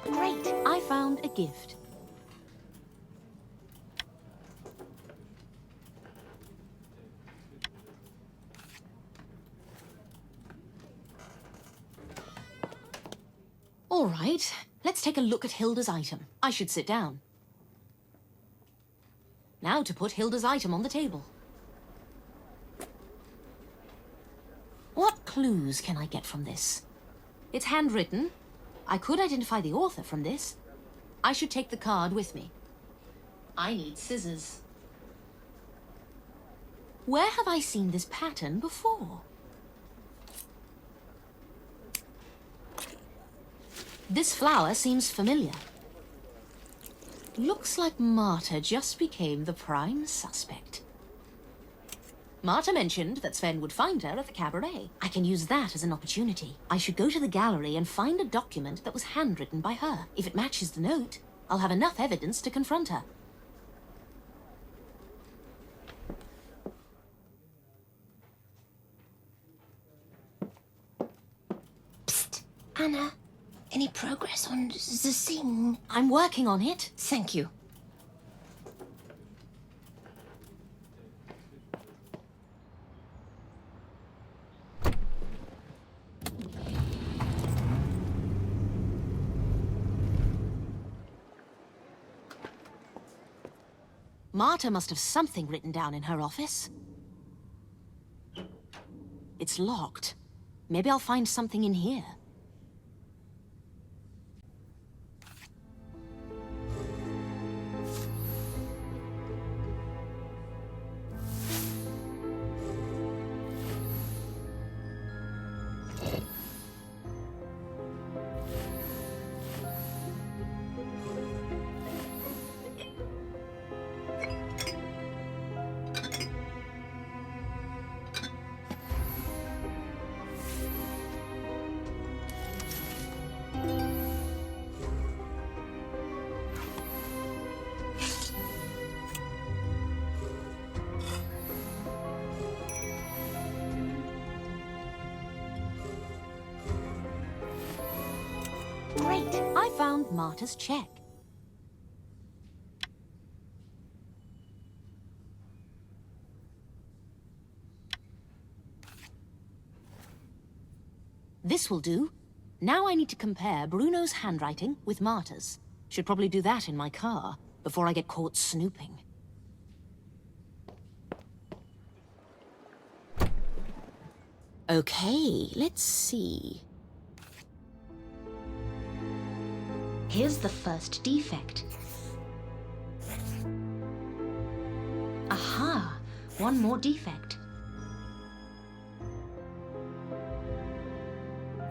Great! I found a gift. All right, let's take a look at Hilda's item. I should sit down. Now to put Hilda's item on the table. What clues can I get from this? It's handwritten. I could identify the author from this. I should take the card with me. I need scissors. Where have I seen this pattern before? This flower seems familiar. Looks like Marta just became the prime suspect. Marta mentioned that Sven would find her at the cabaret. I can use that as an opportunity. I should go to the gallery and find a document that was handwritten by her. If it matches the note, I'll have enough evidence to confront her. Psst. Anna, any progress on the thing? I'm working on it. Thank you. Marta must have something written down in her office. It's locked. Maybe I'll find something in here. Great. I found Marta's check. This will do. Now I need to compare Bruno's handwriting with Marta's. Should probably do that in my car before I get caught snooping. Okay, let's see. Here's the first defect. Aha! One more defect.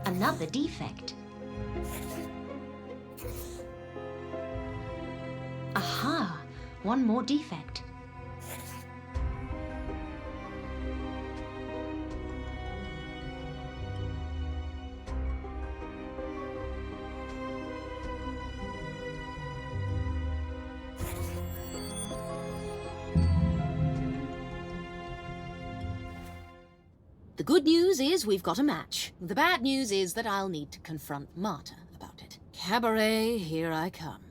Another defect. Aha! One more defect. The good news is we've got a match. The bad news is that I'll need to confront Marta about it. Cabaret, here I come.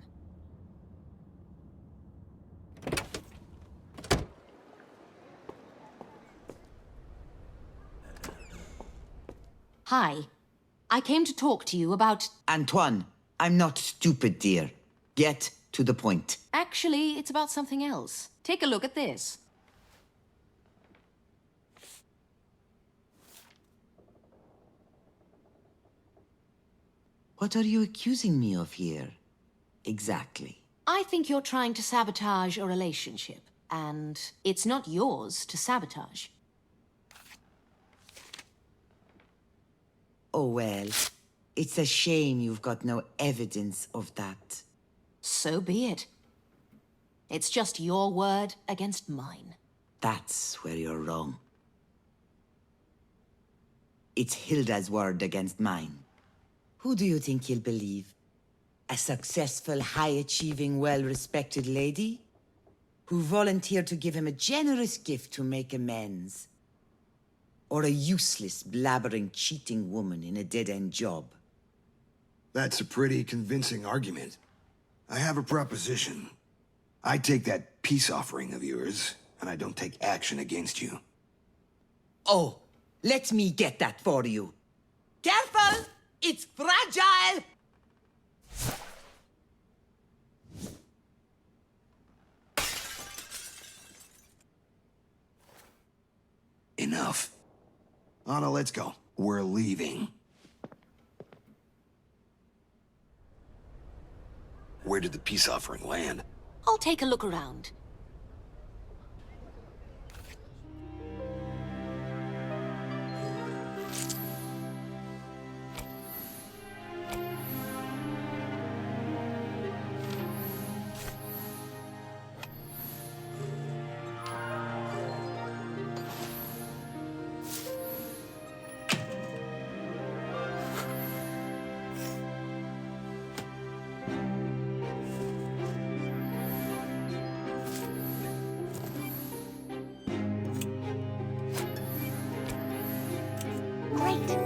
Hi. I came to talk to you about... Antoine, I'm not stupid, dear. Get to the point. Actually, it's about something else. Take a look at this. What are you accusing me of here? Exactly. I think you're trying to sabotage a relationship, and it's not yours to sabotage. Oh, well, it's a shame you've got no evidence of that. So be it. It's just your word against mine. That's where you're wrong. It's Hilda's word against mine. Who do you think he'll believe? A successful, high-achieving, well-respected lady? Who volunteered to give him a generous gift to make amends? Or a useless, blabbering, cheating woman in a dead-end job? That's a pretty convincing argument. I have a proposition. I take that peace offering of yours, and I don't take action against you. Oh, let me get that for you. Careful! It's fragile! Enough. Anna, let's go. We're leaving. Where did the peace offering land? I'll take a look around.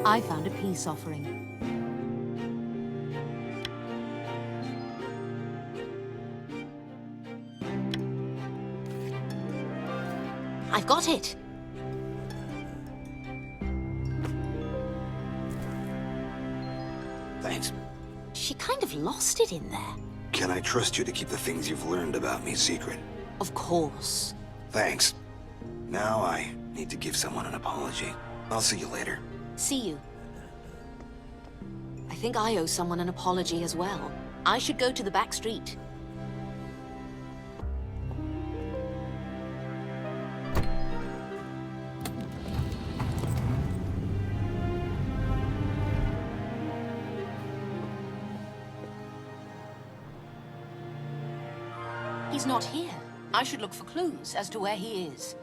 I found a peace offering. I've got it! Thanks. She kind of lost it in there. Can I trust you to keep the things you've learned about me secret? Of course. Thanks. Now I need to give someone an apology. I'll see you later. See you. I think I owe someone an apology as well. I should go to the back street. He's not here. I should look for clues as to where he is.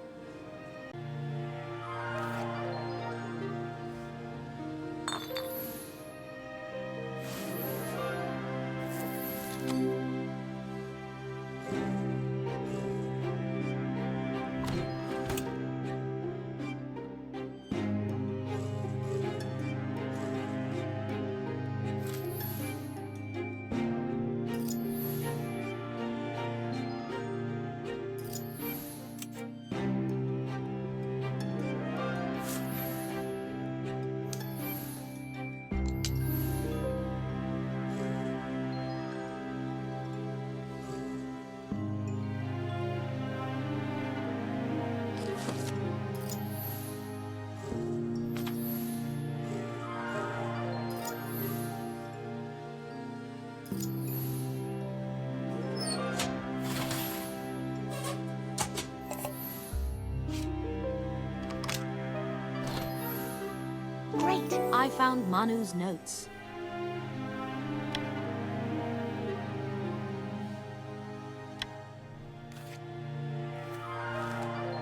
Great! I found Manu's notes.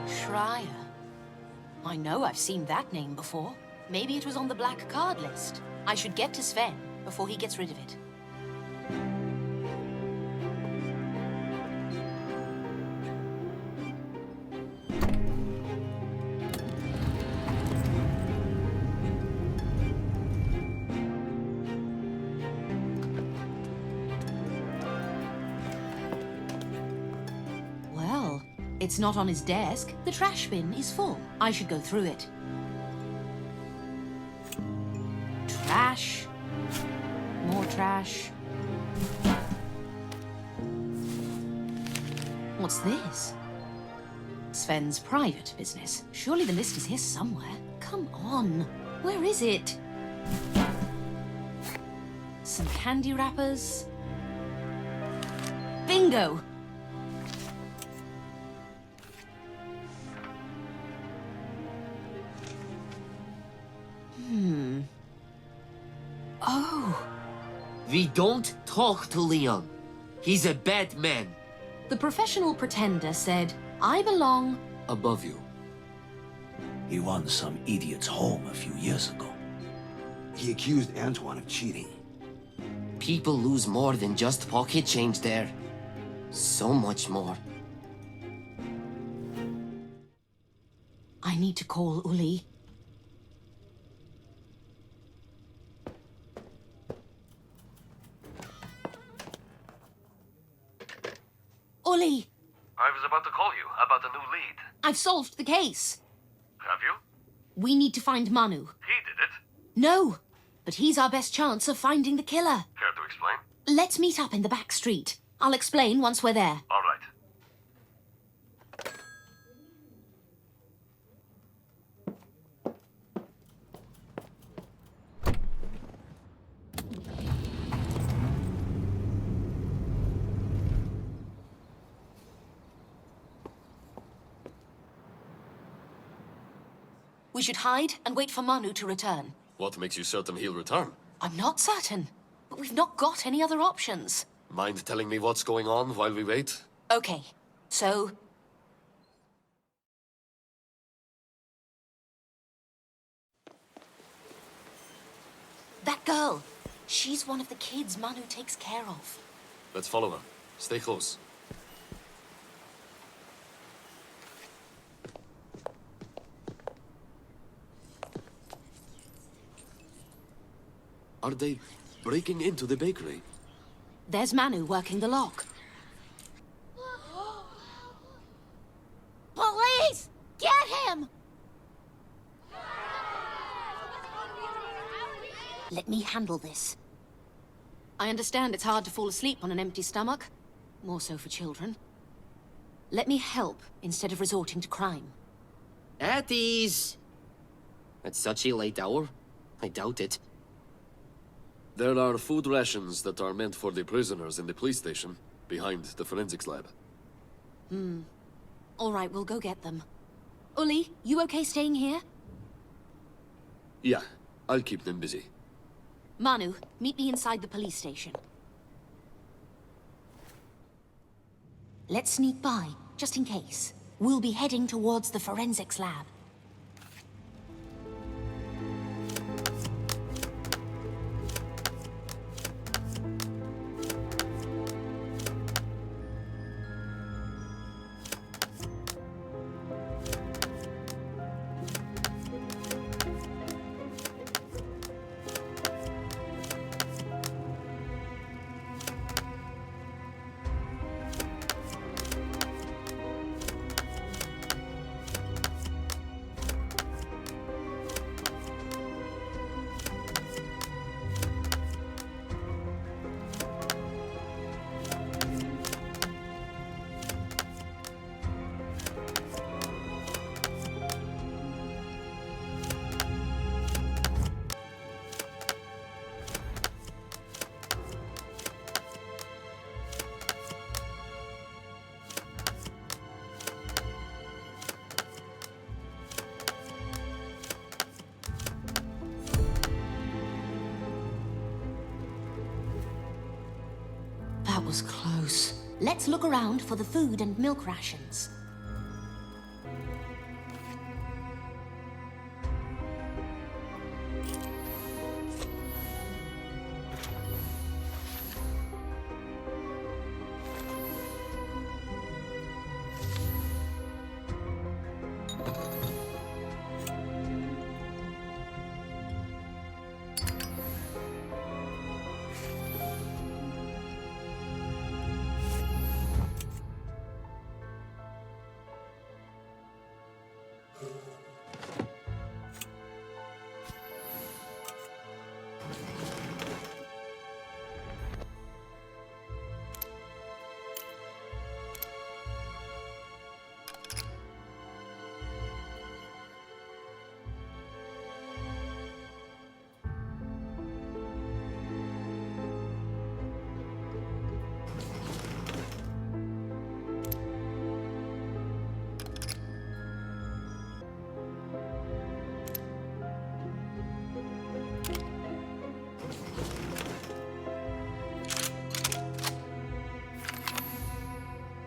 Schreier. I know I've seen that name before. Maybe it was on the black card list. I should get to Sven before he gets rid of it. It's not on his desk. The trash bin is full. I should go through it. Trash. More trash. What's this? Sven's private business. Surely the list is here somewhere. Come on. Where is it? Some candy wrappers. Bingo! Oh. We don't talk to Leon. He's a bad man. The professional pretender said, I belong above you. He won some idiot's home a few years ago. He accused Antoine of cheating. People lose more than just pocket change there. So much more. I need to call Uli. Uli! I was about to call you about a new lead. I've solved the case. Have you? We need to find Manu. He did it. No, but he's our best chance of finding the killer. Care to explain? Let's meet up in the back street. I'll explain once we're there. All right. We should hide and wait for Manu to return. What makes you certain he'll return? I'm not certain, but we've not got any other options. Mind telling me what's going on while we wait? Okay, so... That girl, she's one of the kids Manu takes care of. Let's follow her. Stay close. Are they breaking into the bakery? There's Manu working the lock. Police! Get him! Let me handle this. I understand it's hard to fall asleep on an empty stomach. More so for children. Let me help instead of resorting to crime. At ease. At such a late hour? I doubt it. There are food rations that are meant for the prisoners in the police station, behind the forensics lab. All right, we'll go get them. Uli, you okay staying here? Yeah, I'll keep them busy. Manu, meet me inside the police station. Let's sneak by, just in case. We'll be heading towards the forensics lab. That was close. Let's look around for the food and milk rations.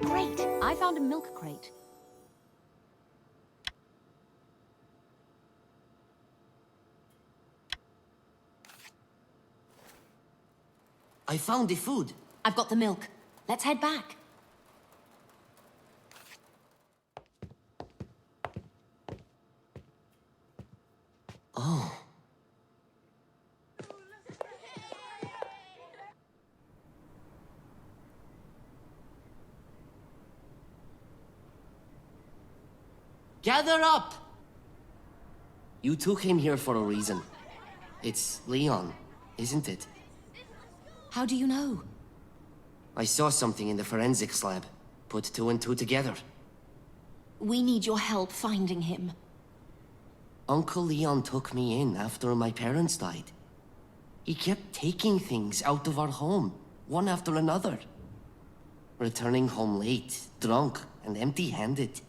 Great! I found a milk crate. I found the food. I've got the milk. Let's head back. Oh. Gather up! You two came here for a reason. It's Leon, isn't it? How do you know? I saw something in the forensics lab. Put two and two together. We need your help finding him. Uncle Leon took me in after my parents died. He kept taking things out of our home, one after another. Returning home late, drunk, and empty-handed.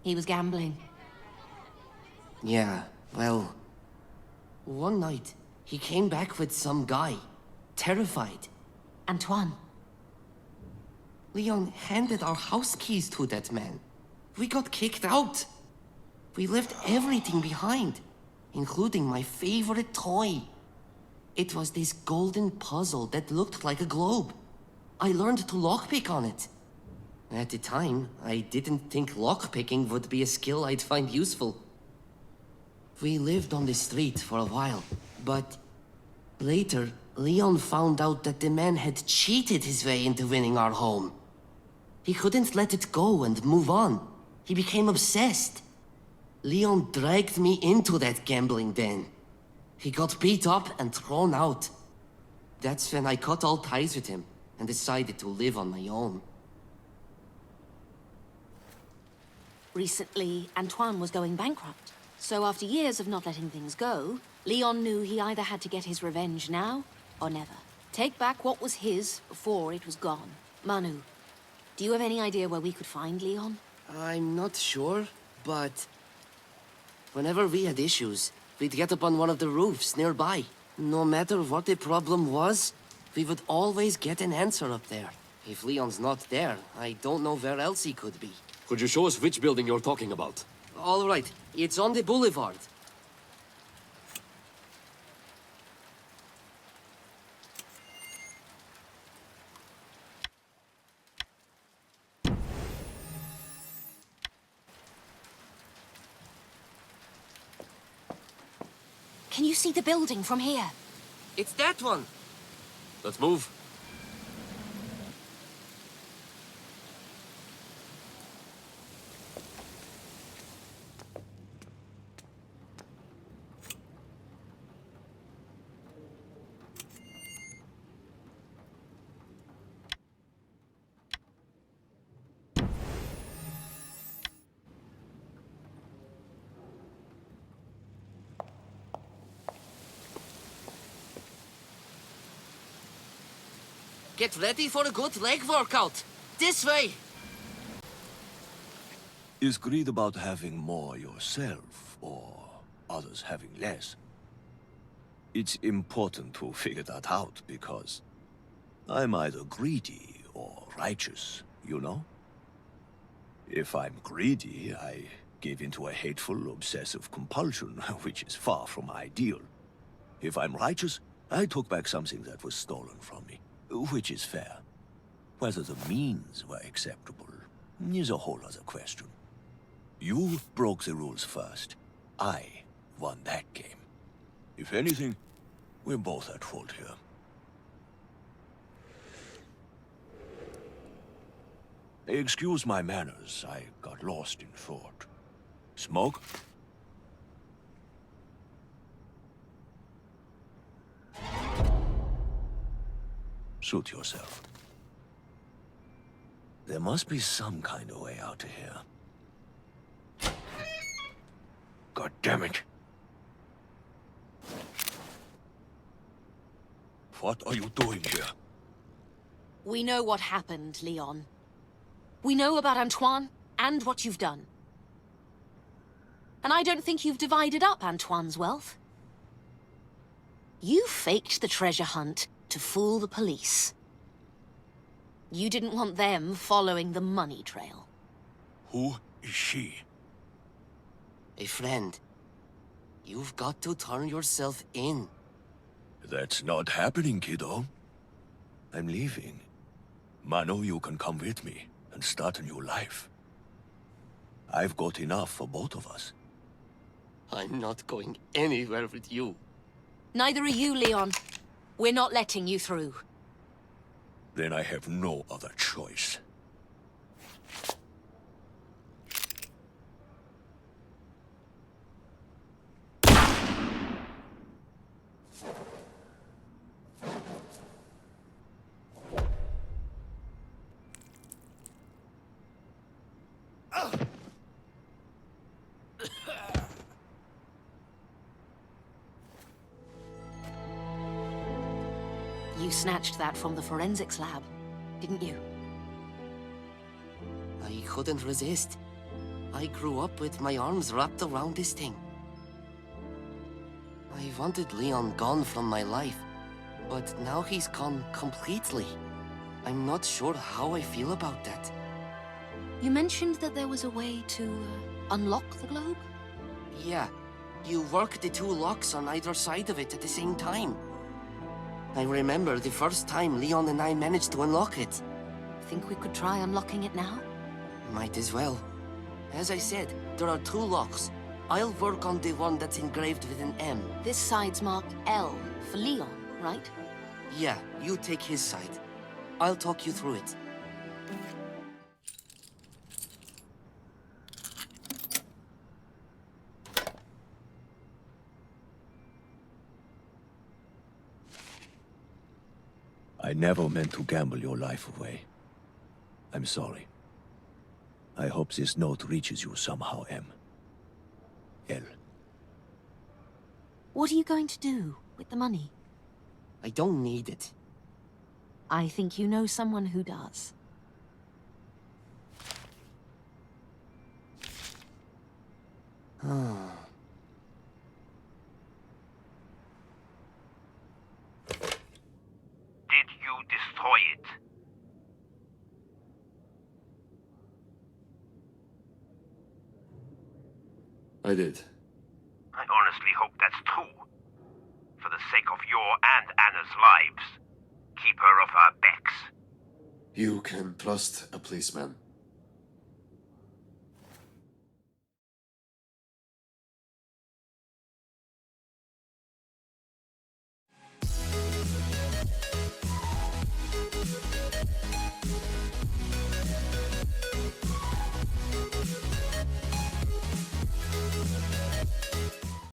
He was gambling. Yeah, well... One night, he came back with some guy. Terrified. Antoine. Leon handed our house keys to that man. We got kicked out. We left everything behind, including my favorite toy. It was this golden puzzle that looked like a globe. I learned to lockpick on it. At the time, I didn't think lockpicking would be a skill I'd find useful. We lived on the street for a while, but Later, Leon found out that the man had cheated his way into winning our home. He couldn't let it go and move on. He became obsessed. Leon dragged me into that gambling den. He got beat up and thrown out. That's when I cut all ties with him and decided to live on my own. Recently, Antoine was going bankrupt. So after years of not letting things go, Leon knew he either had to get his revenge now or never. Take back what was his before it was gone. Manu, do you have any idea where we could find Leon? I'm not sure, but whenever we had issues, we'd get up on one of the roofs nearby. No matter what the problem was, we would always get an answer up there. If Leon's not there, I don't know where else he could be. Could you show us which building you're talking about? All right, it's on the boulevard. Can you see the building from here? It's that one. Let's move. Get ready for a good leg workout. This way! Is greed about having more yourself, or others having less? It's important to figure that out, because I'm either greedy or righteous, you know? If I'm greedy, I give into a hateful, obsessive compulsion, which is far from ideal. If I'm righteous, I took back something that was stolen from me, which is fair. Whether the means were acceptable is a whole other question. You broke the rules first. I won that game. If anything, we're both at fault here. Excuse my manners, I got lost in thought. Smoke? Suit yourself. There must be some kind of way out of here. God damn it. What are you doing here? We know what happened, Leon. We know about Antoine and what you've done. And I don't think you've divided up Antoine's wealth. You faked the treasure hunt to fool the police. You didn't want them following the money trail. Who is she? A friend. You've got to turn yourself in. That's not happening, kiddo. I'm leaving. Mano, you can come with me and start a new life. I've got enough for both of us. I'm not going anywhere with you. Neither are you, Leon. We're not letting you through. Then I have no other choice. You snatched that from the forensics lab, didn't you? I couldn't resist. I grew up with my arms wrapped around this thing. I wanted Leon gone from my life, but now he's gone completely. I'm not sure how I feel about that. You mentioned that there was a way to unlock the globe? Yeah, you work the two locks on either side of it at the same time. I remember the first time Leon and I managed to unlock it. Think we could try unlocking it now? Might as well. As I said, there are two locks. I'll work on the one that's engraved with an M. This side's marked L for Leon. right? Yeah, you take his side. I'll talk you through it. I never meant to gamble your life away. I'm sorry. I hope this note reaches you somehow, M. L. What are you going to do with the money? I don't need it. I think you know someone who does. Did you destroy it? I did. I honestly hope that's true. For the sake of your and Anna's lives. Keep her off our backs. You can trust a policeman.